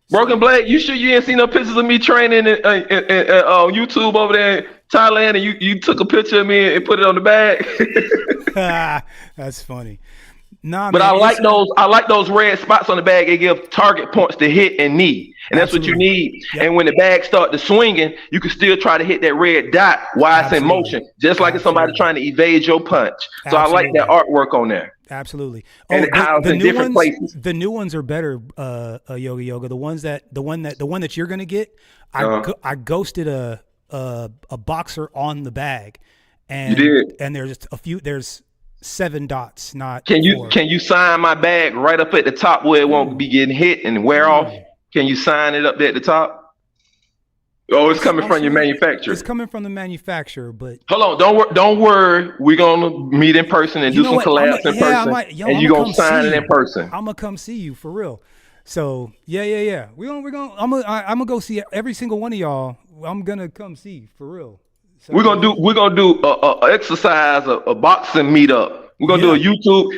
Broken Blade, you sure you ain't seen no pictures of me training on YouTube over there in Thailand, and you took a picture of me and put it on the bag? That's funny. Nah, but man, I like those red spots on the bag. They give target points to hit and knee, and that's what you need. Yep. And when the bag start to swinging, you can still try to hit that red dot while it's in motion, just like if somebody trying to evade your punch. So I like that artwork on there. Absolutely. And the new ones, places. The new ones are better, Yoga. The one that you're gonna get, I ghosted a boxer on the bag, and you did. And there's 7 dots. Not can you 4. Can you sign my bag right up at the top where it won't be getting hit and wear off? Can you sign it up there at the top? Oh, it's coming from your manufacturer. It's coming from the manufacturer, but hold on, don't worry. We're gonna meet in person and do some collabs in person, and you gonna sign it in person. I'm gonna come see you for real. So yeah. We're gonna. I'm gonna go see every single one of y'all. I'm gonna come see for real. So, we're gonna do a exercise, a boxing meetup. We're gonna do a YouTube,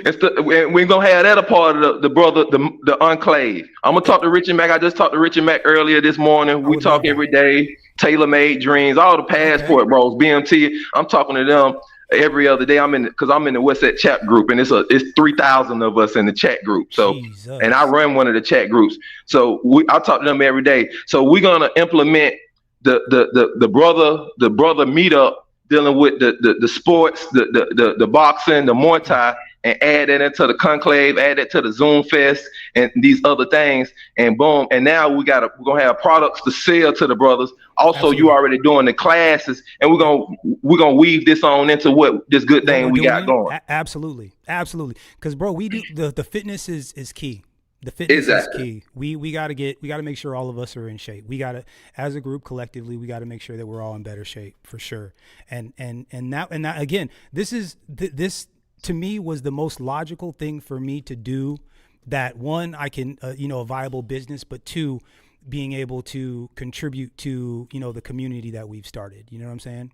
and we're gonna have that a part of the enclave. I'm gonna talk to Richard Mack. I just talked to Richard Mack earlier this morning. We talk every day. Tailor-made dreams, all the passport bros, BMT. I'm talking to them every other day. I'm in the West Side chat group, and it's 3,000 of us in the chat group. So, Jesus. And I run one of the chat groups. So I talk to them every day. So we're gonna implement the brother meetup, dealing with the sports, the boxing, the Muay Thai, and add that into the conclave, add that to the Zoom Fest and these other things, and boom. And now we're gonna have products to sell to the brothers. Also, Absolutely. You already doing the classes, and we're gonna weave this on into what this good thing we got going. Absolutely. Because bro, we do the fitness is key. The fitness is key. We gotta make sure all of us are in shape. We gotta, as a group collectively, we gotta make sure that we're all in better shape for sure. And that again, this to me was the most logical thing for me to do. That one, I can a viable business, but two, being able to contribute to the community that we've started. You know what I'm saying?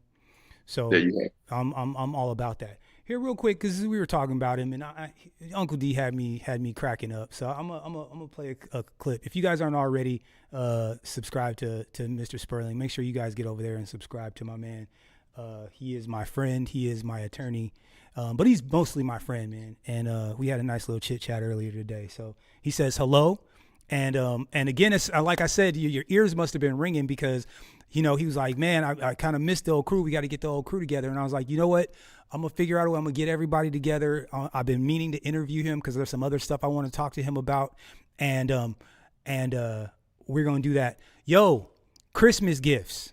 So I'm all about that. Here, real quick, because we were talking about him, and Uncle D had me cracking up. So I'm gonna play a clip. If you guys aren't already subscribed to Mr. Sperling, make sure you guys get over there and subscribe to my man. He is my friend. He is my attorney, but he's mostly my friend, man. And we had a nice little chit chat earlier today. So he says hello, and again, it's like I said, your ears must have been ringing because he was like, man, I kind of missed the old crew. We got to get the old crew together. And I was like, you know what? I'm going to figure out a way. I'm going to get everybody together. I've been meaning to interview him because there's some other stuff I want to talk to him about. And we're going to do that. Yo, Christmas gifts.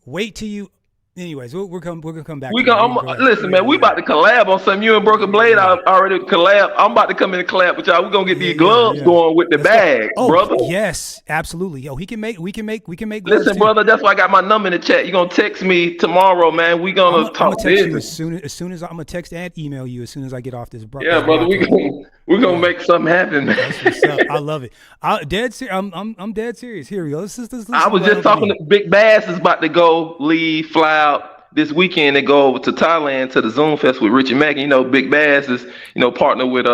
Wait till you. Anyways, we're going to come back. Listen, man, we about to collab on something. You and Broken Blade I already collab. I'm about to come in and collab with y'all. We're going to get these gloves going with the bag, brother. Yes, absolutely. Yo, we can make Listen, brother, that's why I got my number in the chat. You're going to text me tomorrow, man. We're going to talk business. As soon as I'm going to text and email you as soon as I get off this. Brother, we're going to make something happen, man. That's what's up. I love it. I'm dead serious. Here we go. I was just talking to Big Bass is about to leave, fly out this weekend and go over to Thailand to the Zoom Fest with Richard Mack. Big Bass is partner with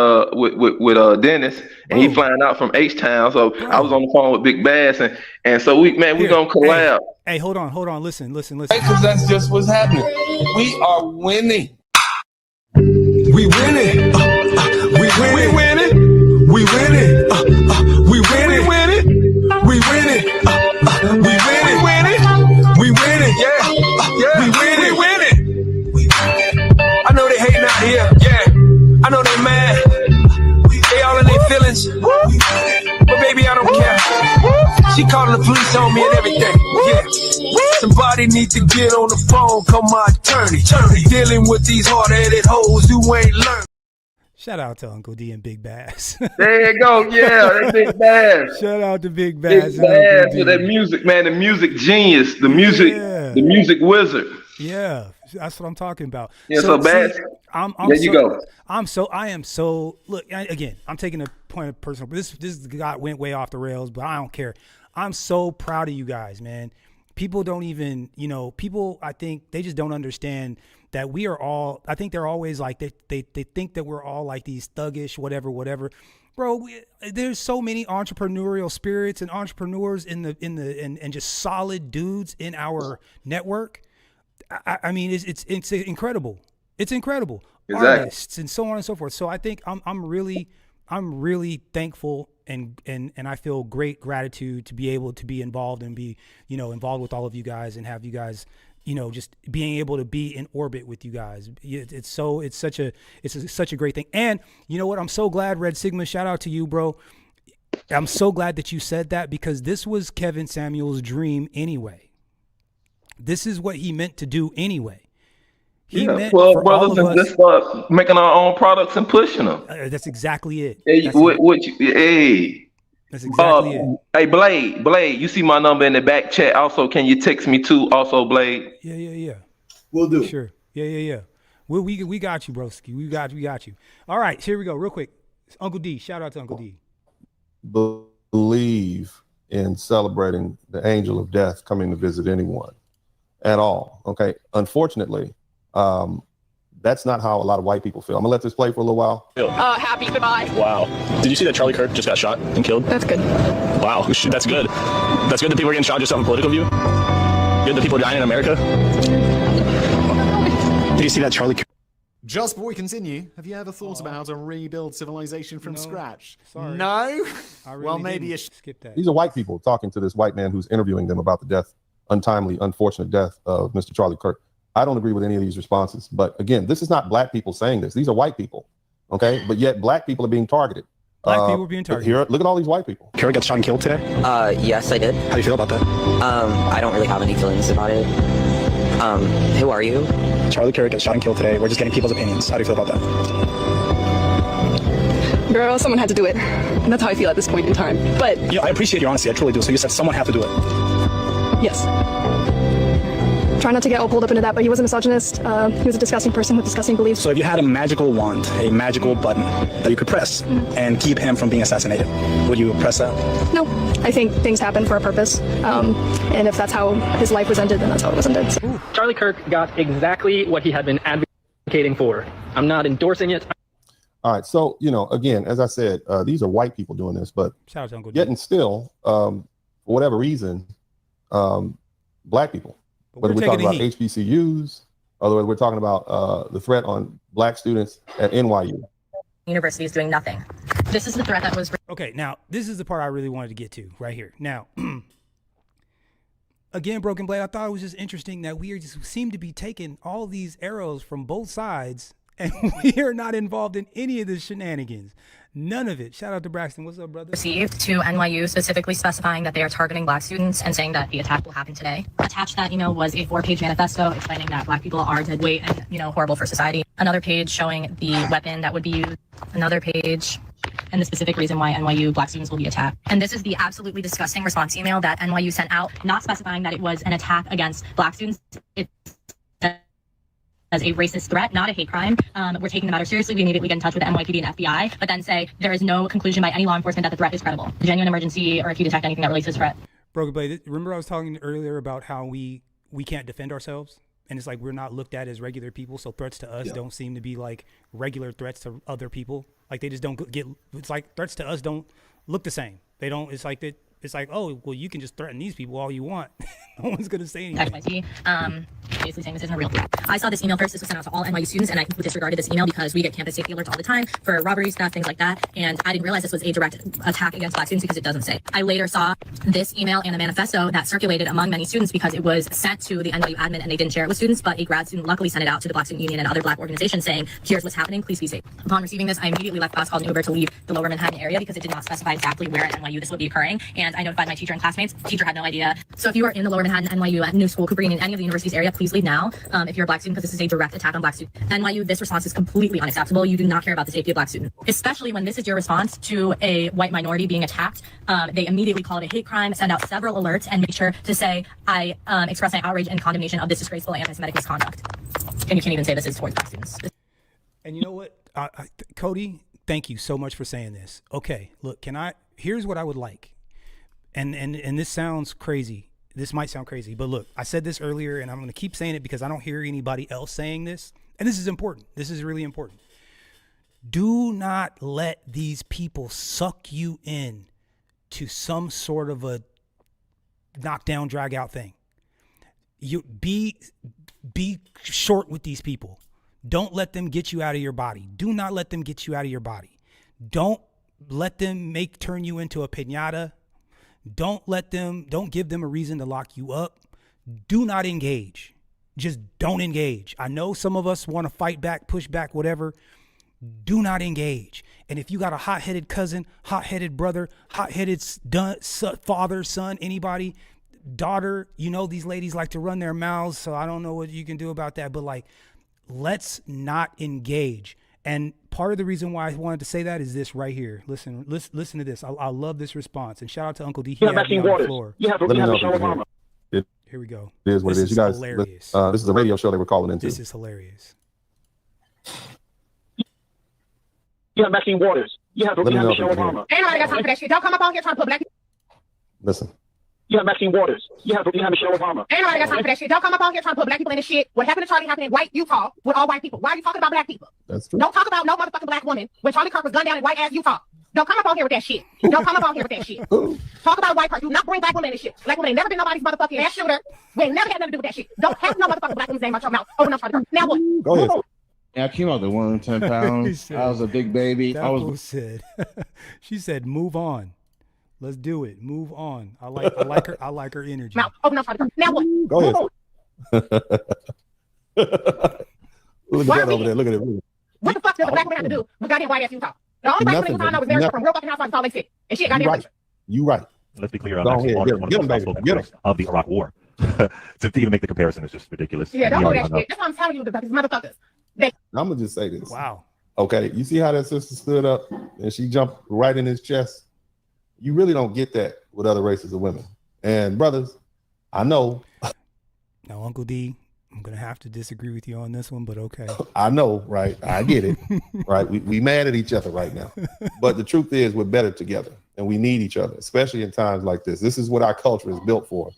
Dennis, and he flying out from H-Town. So I was on the phone with Big Bass, and so we gonna collab. Hey, hold on. Listen. Because that's just what's happening. We are winning. We winning. We winning. We winning. We winning. We winning. We winning. We winning. We winning. Yeah. We winning. We winning. I know they hating out here. Yeah. I know they mad. They all in their feelings. But baby, I don't care. She calling the police on me and everything. Yeah. Somebody need to get on the phone. Call my attorney. Dealing with these hard-headed hoes who ain't learned. Shout out to Uncle D and Big Bass. There you go. Yeah, that's Big Bass. Shout out to Big Bass. Big Bass with that music, man. The music genius. The music wizard. Yeah, that's what I'm talking about. Yeah, so Bass. I am so look again. I'm taking a point of personal. This went way off the rails, but I don't care. I'm so proud of you guys, man. People don't even, people, I think they just don't understand that we are all, I think they're always like, they think that we're all like these thuggish, whatever. Bro, there's so many entrepreneurial spirits and entrepreneurs and just solid dudes in our network. I mean, it's incredible. It's incredible. Exactly. Artists and so on and so forth. So I think I'm really thankful and I feel great gratitude to be able to be involved and be, involved with all of you guys and have you guys, just being able to be in orbit with you guys. It's such a great thing. And you know what? I'm so glad, Red Sigma, shout out to you, bro. I'm so glad that you said that because this was Kevin Samuel's dream anyway. This is what he meant to do anyway. He meant 12 brothers and just start making our own products and pushing them. That's exactly it. Hey, That's exactly it. Hey, Blade, you see my number in the back chat. Also, can you text me too? Also, Blade. Yeah. We'll do. Sure. Yeah. We got you, broski. We got you. All right, here we go. Real quick. Uncle D. Shout out to Uncle D. Believe in celebrating the angel of death coming to visit anyone at all. Okay. Unfortunately, that's not how a lot of white people feel. I'm gonna let this play for a little while. Happy, goodbye. Wow. Did you see that Charlie Kirk just got shot and killed? That's good. Wow. That's good. That's good that people are getting shot just off a political view. Good that people are dying in America. Did you see that Charlie Kirk? Just before we continue, have you ever thought about how to rebuild civilization from scratch? Sorry. No? Really well, maybe you should skip that. These are white people talking to this white man who's interviewing them about the untimely, unfortunate death of Mr. Charlie Kirk. I don't agree with any of these responses. But again, this is not black people saying this. These are white people. Okay. But yet black people are being targeted. Black people are being targeted. Here, look at all these white people. Kirk got shot and killed today? Yes, I did. How do you feel about that? I don't really have any feelings about it. Who are you? Charlie Kirk got shot and killed today. We're just getting people's opinions. How do you feel about that? Girl, someone had to do it. And that's how I feel at this point in time. But I appreciate your honesty. I truly do. So you said someone had to do it. yes. Try not to get all pulled up into that, but he was a misogynist. He was a disgusting person with disgusting beliefs. So if you had a magical wand, a magical button that you could press and keep him from being assassinated, would you press that? No, I think things happen for a purpose. And if that's how his life was ended, then that's how it was ended. So. Charlie Kirk got exactly what he had been advocating for. I'm not endorsing it. All right. So, again, as I said, these are white people doing this, but shout out to Uncle yet and still, for whatever reason, black people. Whether we're talking about HBCUs, or whether we're talking about the threat on black students at NYU. University is doing nothing. This is the threat that was. Okay, now this is the part I really wanted to get to right here. Now, again, Broken Blade, I thought it was just interesting that we just seem to be taking all these arrows from both sides, and we are not involved in any of the shenanigans. None of it. Shout out to Braxton. What's up, brother? Received to NYU, specifically specifying that they are targeting black students and saying that the attack will happen today. Attached to that email was a 4-page manifesto explaining that black people are dead weight and, horrible for society. Another page showing the weapon that would be used. Another page and the specific reason why NYU black students will be attacked. And this is the absolutely disgusting response email that NYU sent out, not specifying that it was an attack against black students. It's as a racist threat, not a hate crime. We're taking the matter seriously. We immediately get in touch with the NYPD and FBI, but then say there is no conclusion by any law enforcement that the threat is credible. A genuine emergency, or if you detect anything that relates to this threat. Broken Blade, remember I was talking earlier about how we can't defend ourselves? And it's like we're not looked at as regular people, so threats to us don't seem to be like regular threats to other people. Like they just don't get, it's like threats to us don't look the same. They don't, it's like, oh, well, you can just threaten these people all you want. No one's going to say anything. Basically saying this isn't a real threat. I saw this email first. This was sent out to all NYU students, and I completely disregarded this email because we get campus safety alerts all the time for robberies, theft, things like that. And I didn't realize this was a direct attack against black students because it doesn't say. I later saw this email and a manifesto that circulated among many students because it was sent to the NYU admin and they didn't share it with students, but a grad student luckily sent it out to the Black Student Union and other black organizations saying, here's what's happening, please be safe. Upon receiving this, I immediately left class, called an Uber to leave the Lower Manhattan area because it did not specify exactly where at NYU this would be occurring. And I notified my teacher and classmates. Teacher had no idea. So if you are in the Lower Manhattan, NYU, at New School, Cooper Union, any of the universities area, please leave now. If you're a black student, because this is a direct attack on black students. NYU, this response is completely unacceptable. You do not care about the safety of black students, especially when this is your response to a white minority being attacked. They immediately call it a hate crime, send out several alerts, and make sure to say, I express my outrage and condemnation of this disgraceful anti-Semitic misconduct. And you can't even say this is towards black students. And you know what, Cody, thank you so much for saying this. Okay, look, here's what I would like. And this sounds crazy. This might sound crazy, but look, I said this earlier and I'm going to keep saying it because I don't hear anybody else saying this. And this is important. This is really important. Do not let these people suck you in to some sort of a knockdown, drag out thing. You be short with these people. Don't let them get you out of your body. Do not let them get you out of your body. Don't let them turn you into a piñata. Don't give them a reason to lock you up. Do not engage. Just don't engage. I know some of us want to fight back, push back, whatever. Do not engage. And if you got a hot-headed cousin, hot-headed brother, hot-headed father, son, anybody, daughter, these ladies like to run their mouths, so I don't know what you can do about that. But let's not engage. And part of the reason why I wanted to say that is this right here. Listen to this. I love this response. And shout out to Uncle D. He had me on the floor. Let me know if you can hear it. Here we go. It is what it is. You guys, hilarious. This is a radio show they were calling into. This is hilarious. You have Maxine Waters. You have Michelle Obama. Ain't nobody got time for that shit. Don't come up on here trying to put black people. Listen. You have Maxine Waters. You have Michelle Obama. Ain't nobody got time for that shit. Don't come up on here trying to put black people in this shit. What happened to Charlie happened in white Utah with all white people. Why are you talking about black people? That's true. Don't talk about no motherfucking black woman when Charlie Kirk was gunned down in white ass Utah. Don't come up on here with that shit. Don't come up on here with that shit. Talk about white person. Do not bring black women in this shit. Black women ain't never been nobody's motherfucking ass shooter. We ain't never had nothing to do with that shit. Don't have no motherfucking black woman's name out your mouth. Open up Charlie Kirk. Now what? Go ahead. Yeah, I came out to 110 pounds. I was a big baby. That was said. She said, "Move on. Let's do it. Move on." I like her. I like her energy. Now open up Charlie Kirk. Now what? Go ahead. Look at that over there. Look at it. What the fuck does a black woman have to do with goddamn white ass Utah? The only black woman I know was married from real fucking housewives in Salt Lake City. And shit, goddamn rich. You right. Let's be clear. Go ahead. One of the most outspoken critics of the Iraq War. To even make the comparison is just ridiculous. Yeah, don't go that shit. That's what I'm telling you, these motherfuckers. I'm gonna just say this. Wow. Okay, you see how that sister stood up and she jumped right in his chest? You really don't get that with other races of women. And brothers, I know. Now, Uncle D, I'm gonna have to disagree with you on this one, but okay. I know, right? I get it. Right? We mad at each other right now. But the truth is we're better together and we need each other, especially in times like this. This is what our culture is built for.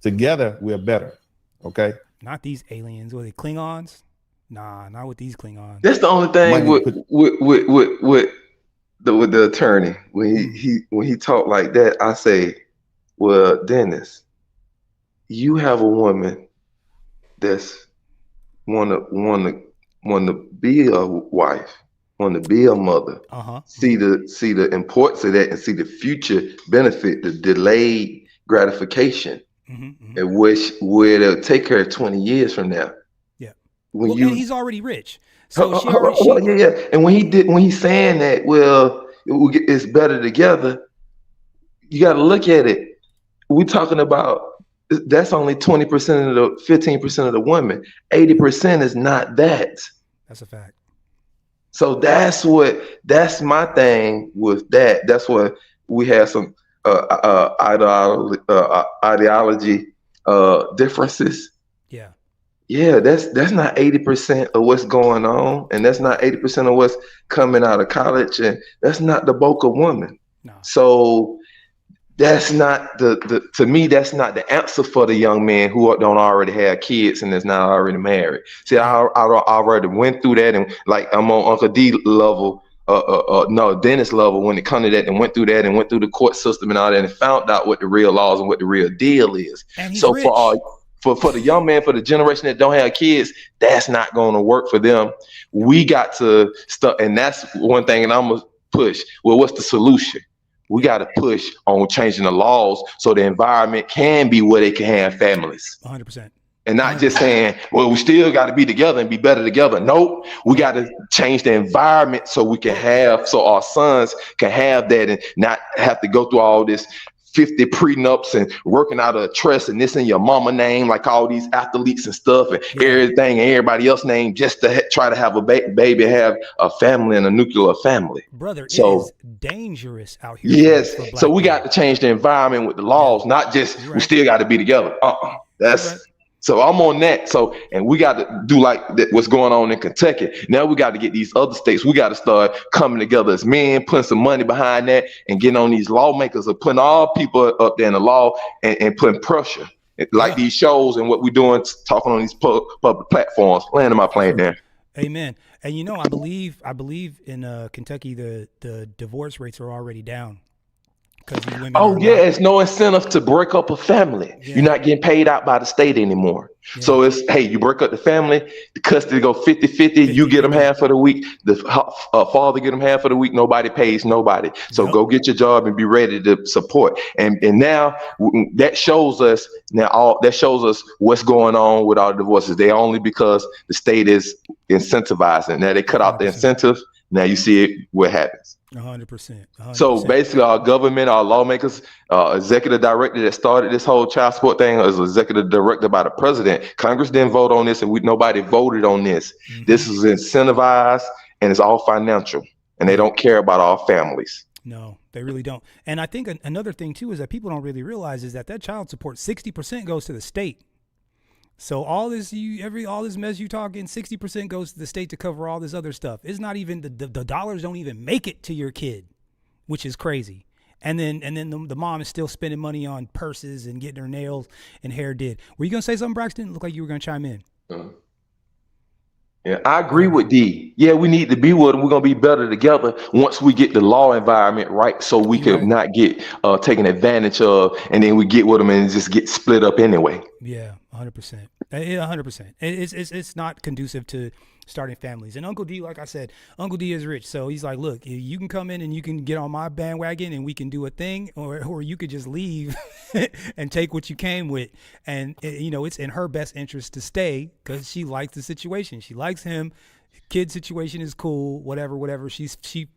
Together, we're better. Okay? Not these aliens. Were they Klingons? Nah, not with these Klingons. That's the only thing with the attorney. When he talked like that, I say, well, Dennis, you have a woman that's want to be a wife, want to be a mother. See the importance of that and see the future benefit, the delayed gratification, and where it'll take her 20 years from now. And he's already rich. So she yeah. And when he's saying that, well, it's better together. You got to look at it. We're talking about that's only 20% of the 15% of the women. 80% is not that. That's a fact. So that's my thing with that. That's what we have some ideology differences. Yeah, that's not 80% of what's going on, and that's not 80% of what's coming out of college, and that's not the bulk of women. No. So that's not to me, that's not the answer for the young men who don't already have kids and is not already married. See, I already went through that, and like I'm on Uncle D level, Dennis level when it comes to that, and went through that and went through the court system and all that, and found out what the real laws and what the real deal is. So rich. For the young man, for the generation that don't have kids, that's not going to work for them. We got to start, and that's one thing, and I'm going to push. Well, what's the solution? We got to push on changing the laws so the environment can be where they can have families. 100%. And not just saying, well, we still got to be together and be better together. Nope, we got to change the environment so we can have, so our sons can have that and not have to go through all this 50 prenups and working out a trust and this in your mama name, like all these athletes and stuff and everything and everybody else name just to try to have a baby, have a family and a nuclear family. Brother, it is dangerous out here. Yes, so we got to change the environment with the laws, not just we still got to be together. That's so I'm on that. So, and we got to do like what's going on in Kentucky. Now we got to get these other states. We got to start coming together as men, putting some money behind that, and getting on these lawmakers of putting all people up there in the law and putting pressure, like these shows and what we're doing, talking on these public platforms. Landing my plane there. Amen. And you know, I believe in Kentucky the divorce rates are already down. Oh yeah, it's no incentive to break up a family. Yeah. You're not getting paid out by the state anymore. Yeah. So it's, hey, you break up the family, the custody go 50-50, you get them half of the week, the father get them half of the week, nobody pays nobody. So go get your job and be ready to support. And now that shows us what's going on with our divorces. They only because the state is incentivizing. Now they cut out the incentive. Now you see it, what happens. 100%. So basically our government, our lawmakers, executive director that started this whole child support thing is executive director by the president. Congress didn't vote on this and nobody voted on this. This is incentivized and it's all financial, and they don't care about our families. No, they really don't. And I think another thing too is that people don't really realize is that child support 60% goes to the state. So all this mess you talking, 60% goes to the state to cover all this other stuff. It's not even the dollars don't even make it to your kid, which is crazy. And then the mom is still spending money on purses and getting her nails and hair did. Were you gonna say something, Braxton? Looked like you were gonna chime in. Yeah, I agree with D. Yeah, we need to be with them. We're gonna be better together once we get the law environment right, so we could not get taken advantage of, and then we get with them and just get split up anyway. Yeah, 100%. 100%. It's not conducive to starting families. And Uncle D, like I said, Uncle D is rich, so he's like, look, you can come in and you can get on my bandwagon and we can do a thing, or you could just leave and take what you came with. And it's in her best interest to stay because she likes the situation. She likes him. Kid situation is cool. Whatever. She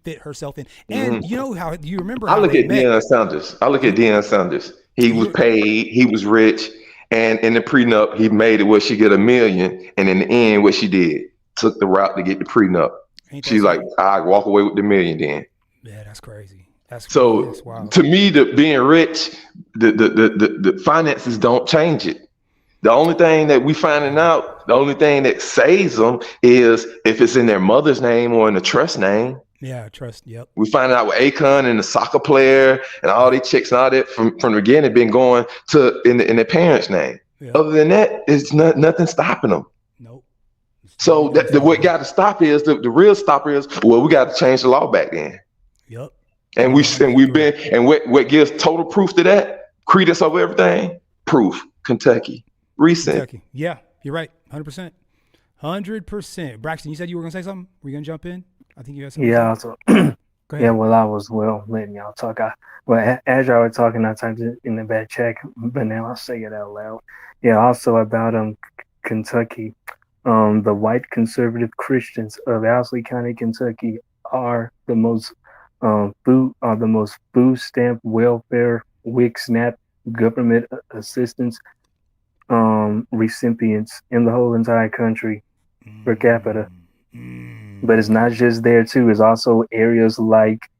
fit herself in. And you know how you remember? I look at Deion Sanders. He was paid. He was rich. And in the prenup, he made it where she get $1 million. And in the end, what she did, took the route to get the prenup. She's like, I walk away with the $1 million then. Yeah, that's crazy. So to me, being rich, the finances don't change it. The only thing that we finding out, the only thing that saves them is if it's in their mother's name or in the trust name. Yeah, trust. Yep. We find out with Akon and the soccer player and all these chicks and all that from the beginning been going to in their parents' name. Yep. Other than that, it's nothing stopping them. Nope. So what got to stop is the real stopper is, well, we got to change the law back then. Yep. And what gives total proof to that, credence over everything, proof, Kentucky, recent. Kentucky. Yeah, you're right, 100%. 100%. Braxton, you said you were gonna say something. Were you gonna jump in? I think you had something. Yeah. So, yeah. Well, I was letting y'all talk. As y'all were talking, I typed it in the back check, but now I'll say it out loud. Yeah. Also about Kentucky, the white conservative Christians of Owsley County, Kentucky, are the most food stamp welfare WIC SNAP government assistance recipients in the whole entire country per capita. But it's not just there too. It's also areas like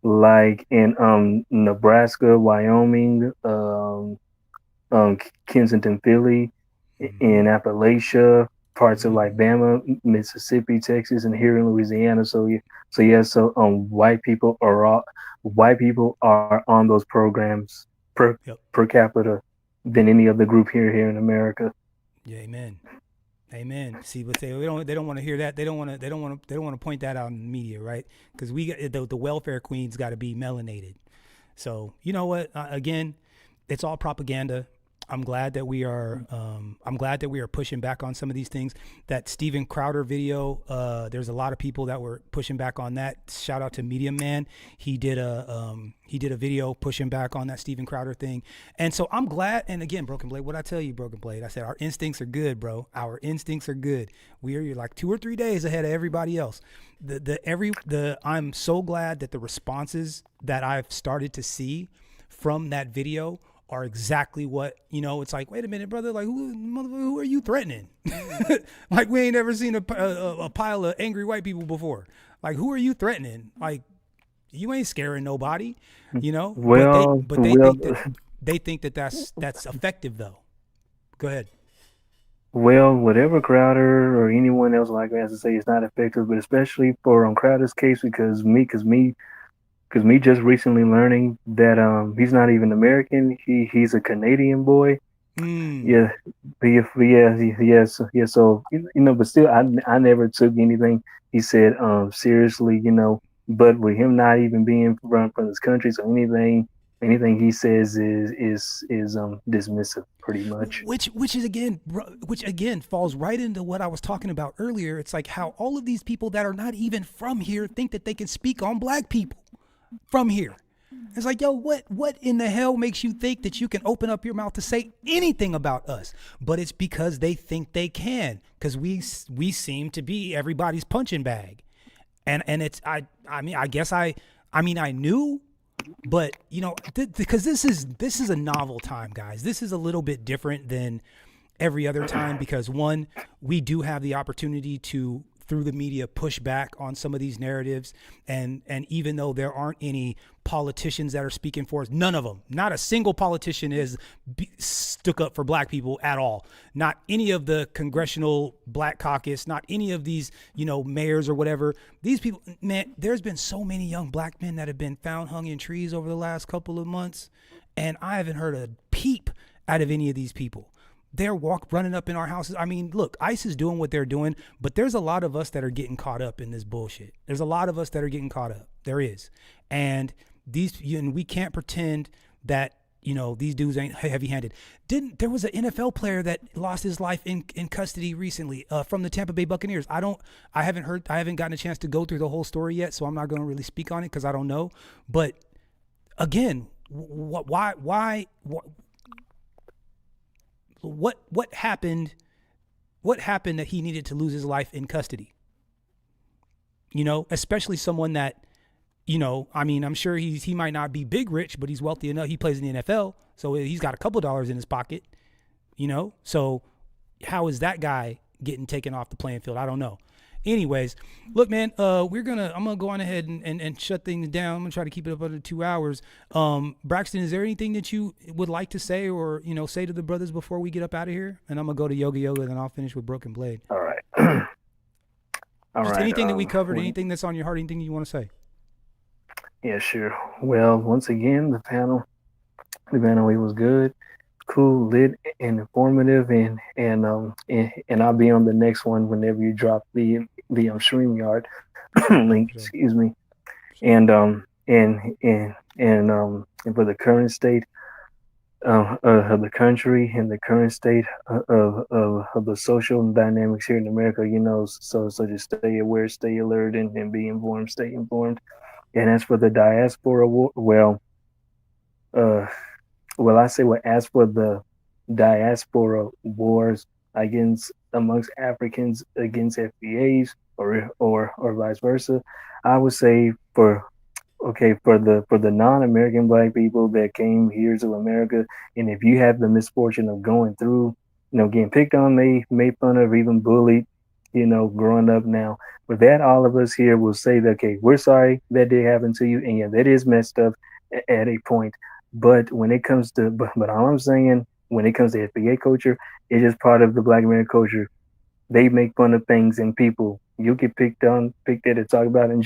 in Nebraska, Wyoming, Kensington, Philly, in Appalachia, parts of Alabama, Mississippi, Texas, and here in Louisiana. So white people are on those programs per capita than any other group here in America. Yeah, amen. See, but they don't want to hear that. They don't want to point that out in the media, right? Because the welfare queens got to be melanated. So you know what? Again, it's all propaganda. I'm glad that we are pushing back on some of these things. That Steven Crowder video, there's a lot of people that were pushing back on that. Shout out to Medium Man. He did a video pushing back on that Steven Crowder thing. And so I'm glad. And again, Broken Blade, what I tell you, Broken Blade, I said our instincts are good, bro. Our instincts are good. You're like 2 or 3 days ahead of everybody else. I'm so glad that the responses that I've started to see from that video are exactly what, it's like, wait a minute, brother, like who are you threatening? Like we ain't ever seen a pile of angry white people before. Like who are you threatening? Like you ain't scaring nobody, Well, but they think that that's effective though. Go ahead. Well, whatever Crowder or anyone else like has to say is not effective, but especially for Crowder's case, because me just recently learning that he's not even American. He's a Canadian boy. Yeah. So but still, I never took anything he said seriously. But with him not even being from this country, so anything he says is dismissive pretty much. Which again falls right into what I was talking about earlier. It's like how all of these people that are not even from here think that they can speak on black people from here. It's like, yo, what in the hell makes you think that you can open up your mouth to say anything about us? But it's because they think they can, because we seem to be everybody's punching bag. And it's I knew, but because this is a novel time, guys. This is a little bit different than every other time because one, we do have the opportunity to through the media push back on some of these narratives. And even though there aren't any politicians that are speaking for us, none of them, not a single politician has stuck up for black people at all. Not any of the congressional black caucus, not any of these, mayors or whatever. These people, man, there's been so many young black men that have been found hung in trees over the last couple of months. And I haven't heard a peep out of any of these people. They're running up in our houses. I mean, look, ICE is doing what they're doing, but there's a lot of us that are getting caught up in this bullshit. There's a lot of us that are getting caught up. There is. And we can't pretend that, these dudes ain't heavy-handed. There was an NFL player that lost his life in custody recently from the Tampa Bay Buccaneers. I haven't gotten a chance to go through the whole story yet, so I'm not going to really speak on it because I don't know. But again, why what happened that he needed to lose his life in custody? Especially someone that, I'm sure he might not be big rich, but he's wealthy enough. He plays in the NFL, so he's got a couple dollars in his pocket, so how is that guy getting taken off the playing field? I don't know. Anyways, look, man, I'm gonna go on ahead and shut things down. I'm gonna try to keep it up under 2 hours. Braxton, is there anything that you would like to say or say to the brothers before we get up out of here? And I'm gonna go to Yoga, and then I'll finish with Broken Blade. All right. Anything that we covered, anything that's on your heart, anything you want to say? Yeah, sure. Well, once again, the panel it was good, cool, lit, and informative, and I'll be on the next one whenever you drop the StreamYard link. Excuse me. And for the current state of the country and the current state of the social dynamics here in America, so just stay aware, stay alert, and be informed, stay informed. And as for the diaspora war, as for the diaspora wars amongst Africans against FBAs or vice versa, I would say for the non-American black people that came here to America, and if you have the misfortune of going through, getting picked on, made fun of, even bullied, growing up now, with that, all of us here will say that, okay, we're sorry that did happen to you, and yeah, that is messed up at a point. But when it comes to, but all I'm saying, when it comes to FBA culture, it's just part of the Black American culture. They make fun of things and people. You get picked at and talk about and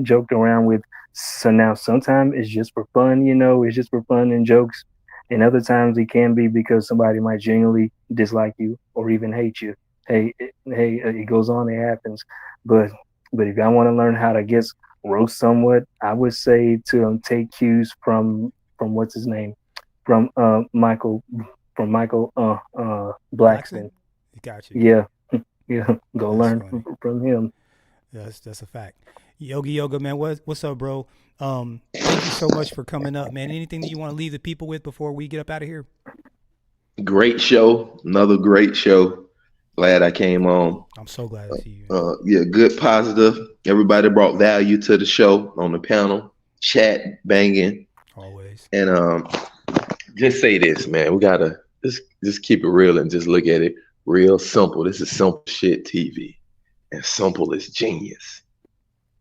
joked around with. So now sometimes it's just for fun, it's just for fun and jokes. And other times it can be because somebody might genuinely dislike you or even hate you. Hey, it goes on, it happens. But if I want to learn how to roast somewhat, I would say to take cues from what's his name, from Michael Blackston. Got you. Yeah, go learn from him. Yes, that's a fact. Yoga, man, what's up, bro? Thank you so much for coming up, man. Anything that you want to leave the people with before we get up out of here? Great show, another great show. Glad I came on. I'm so glad to see you. Yeah, good, positive. Everybody brought value to the show on the panel. Chat banging. Always. And just say this, man. We gotta just keep it real and just look at it real simple. This is simple shit TV, and simple is genius.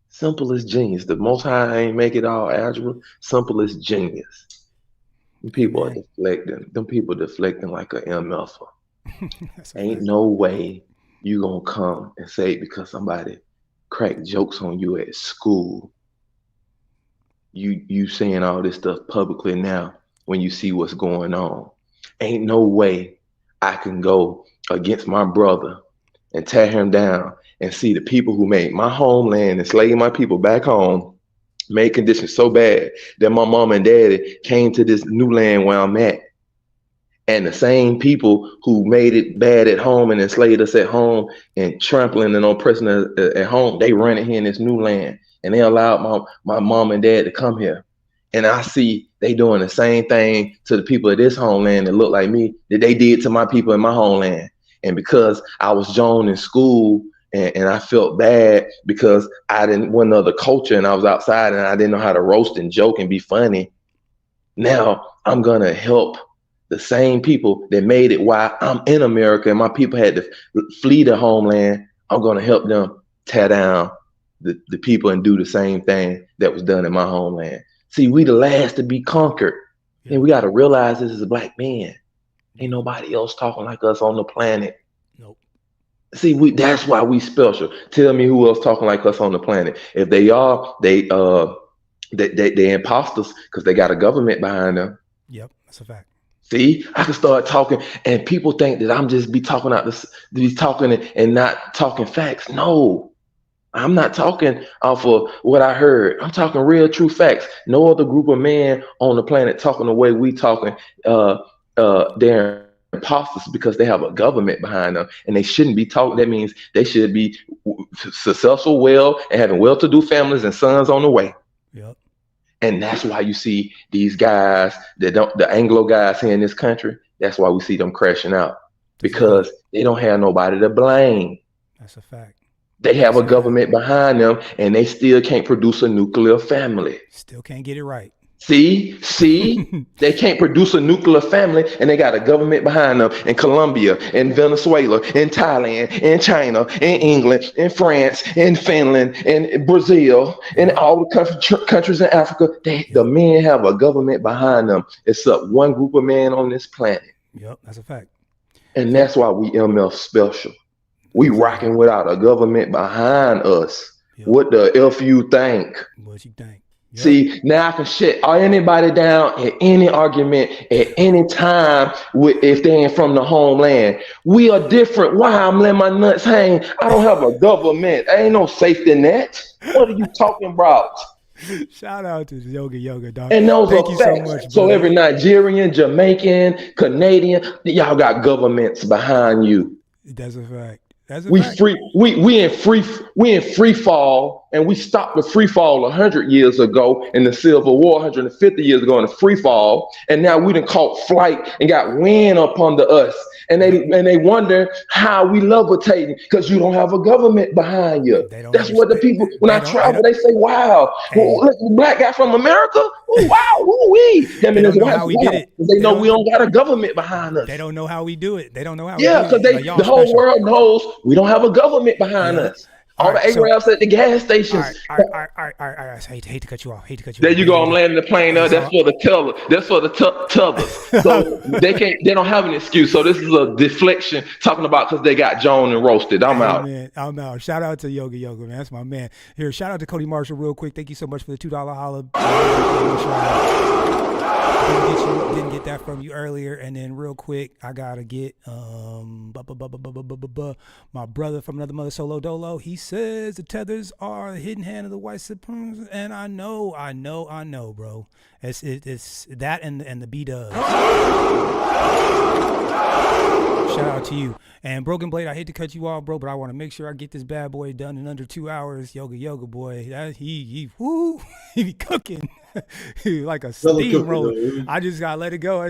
Simple is genius. The Most High ain't make it all algebra. Simple is genius. People are deflecting. Them people deflecting like a MFer. Ain't no way you gonna come and say because somebody cracked jokes on you at school, you saying all this stuff publicly now when you see what's going on. Ain't no way I can go against my brother and tear him down and see the people who made my homeland and slave my people back home made conditions so bad that my mom and daddy came to this new land where I'm at. And the same people who made it bad at home and enslaved us at home and trampling and oppressing us at home, they run it here in this new land. And they allowed my mom and dad to come here. And I see they doing the same thing to the people of this homeland that look like me that they did to my people in my homeland. And because I was Joan in school and I felt bad because I wasn't of the culture and I was outside and I didn't know how to roast and joke and be funny. Now I'm going to help the same people that made it while I'm in America and my people had to flee the homeland. I'm going to help them tear down the people and do the same thing that was done in my homeland. See, we the last to be conquered. Yeah. And we got to realize this is a black man. Ain't nobody else talking like us on the planet. Nope. See, that's why we special. Tell me who else talking like us on the planet. If they are, they imposters because they got a government behind them. Yep, that's a fact. See, I can start talking, and people think that I'm just be talking and not talking facts. No, I'm not talking off of what I heard. I'm talking real, true facts. No other group of men on the planet talking the way we talking. They're imposters because they have a government behind them, and they shouldn't be talking. That means they should be successful, well, and having well-to-do families and sons on the way. Yep. And that's why you see these guys the Anglo guys here in this country. That's why we see them crashing out, because they don't have nobody to blame. That's a fact. They have a government behind them, and they still can't produce a nuclear family. Still can't get it right. See, they can't produce a nuclear family, and they got a government behind them in Colombia, in Venezuela, in Thailand, in China, in England, in France, in Finland, in Brazil, in all the countries in Africa. The men have a government behind them, except one group of men on this planet. Yep, that's a fact. And that's why we MF special. We rocking without a government behind us. Yep. What the F you think? What you think? Yep. See, now I can shut anybody down in any argument at any time if they ain't from the homeland. We are different. Why I'm letting my nuts hang? I don't have a government. There ain't no safety net. What are you talking about? Shout out to Yoga, dog. And those Thank are you facts. so much. So every Nigerian, Jamaican, Canadian, y'all got governments behind you. That's a fact. We in free fall, and we stopped the free fall 100 years ago in the Civil War, 150 years ago in the free fall, and now we done caught flight and got wind up under us, and they wonder how we levitating because you don't have a government behind you. That's what the people when I travel they say, "Wow, look, the black guy from America, ooh, wow, woo wee." Them and his wife, they know we don't got a government behind us. They don't know how we do it. They don't know how. Yeah, because the whole world knows we don't have a government behind us. All the Arabs at the gas stations. All right. I hate to cut you off. There you go. I'm landing the plane up. That's for the teller. That's for the tellers. So they don't have an excuse. So this is a deflection talking about because they got Joan and roasted. I'm out. Man, I'm out. Shout out to Yoga, man. That's my man. Here, shout out to Cody Marshall real quick. Thank you so much for the $2 holla. Didn't get that from you earlier. And then real quick, I gotta get my brother from Another Mother, Solo Dolo. He says the tethers are the hidden hand of the white supremacists, and I know, bro. It's that and the B-dubs. Shout out to you. And Broken Blade, I hate to cut you off, bro, but I want to make sure I get this bad boy done in under 2 hours. Yoga boy, he be cooking like a steamroller. I just gotta let it go.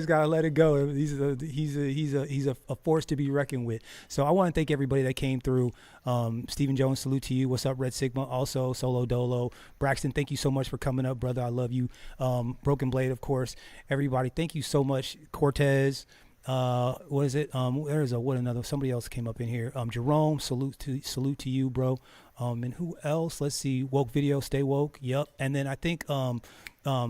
He's a force to be reckoned with. So I want to thank everybody that came through. Stephen Jones, salute to you. What's up, Red Sigma? Also, Solo Dolo. Braxton, thank you so much for coming up, brother. I love you. Broken Blade, of course. Everybody, thank you so much. Cortez. What is it? Somebody else came up in here. Jerome, salute to you, bro. And who else? Let's see. Woke Video, stay woke. Yep. And then I think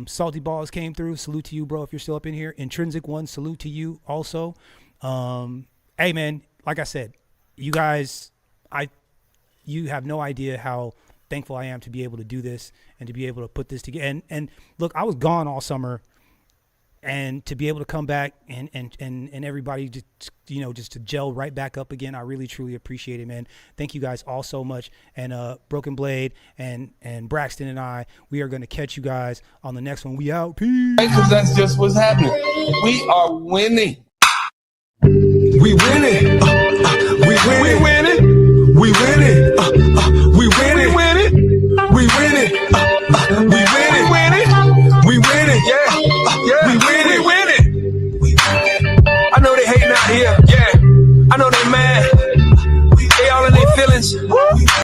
Salty Balls came through. Salute to you, bro, if you're still up in here. Intrinsic One, salute to you also. Hey man, like I said, you guys, you have no idea how thankful I am to be able to do this and to be able to put this together. And look, I was gone all summer. And to be able to come back and everybody just to gel right back up again, I really truly appreciate it, man. Thank you guys all so much. And Broken Blade and Braxton and we are going to catch you guys on the next one. We out. Peace. Because that's just what's happening. We are winning. We winning. We winning. We winning.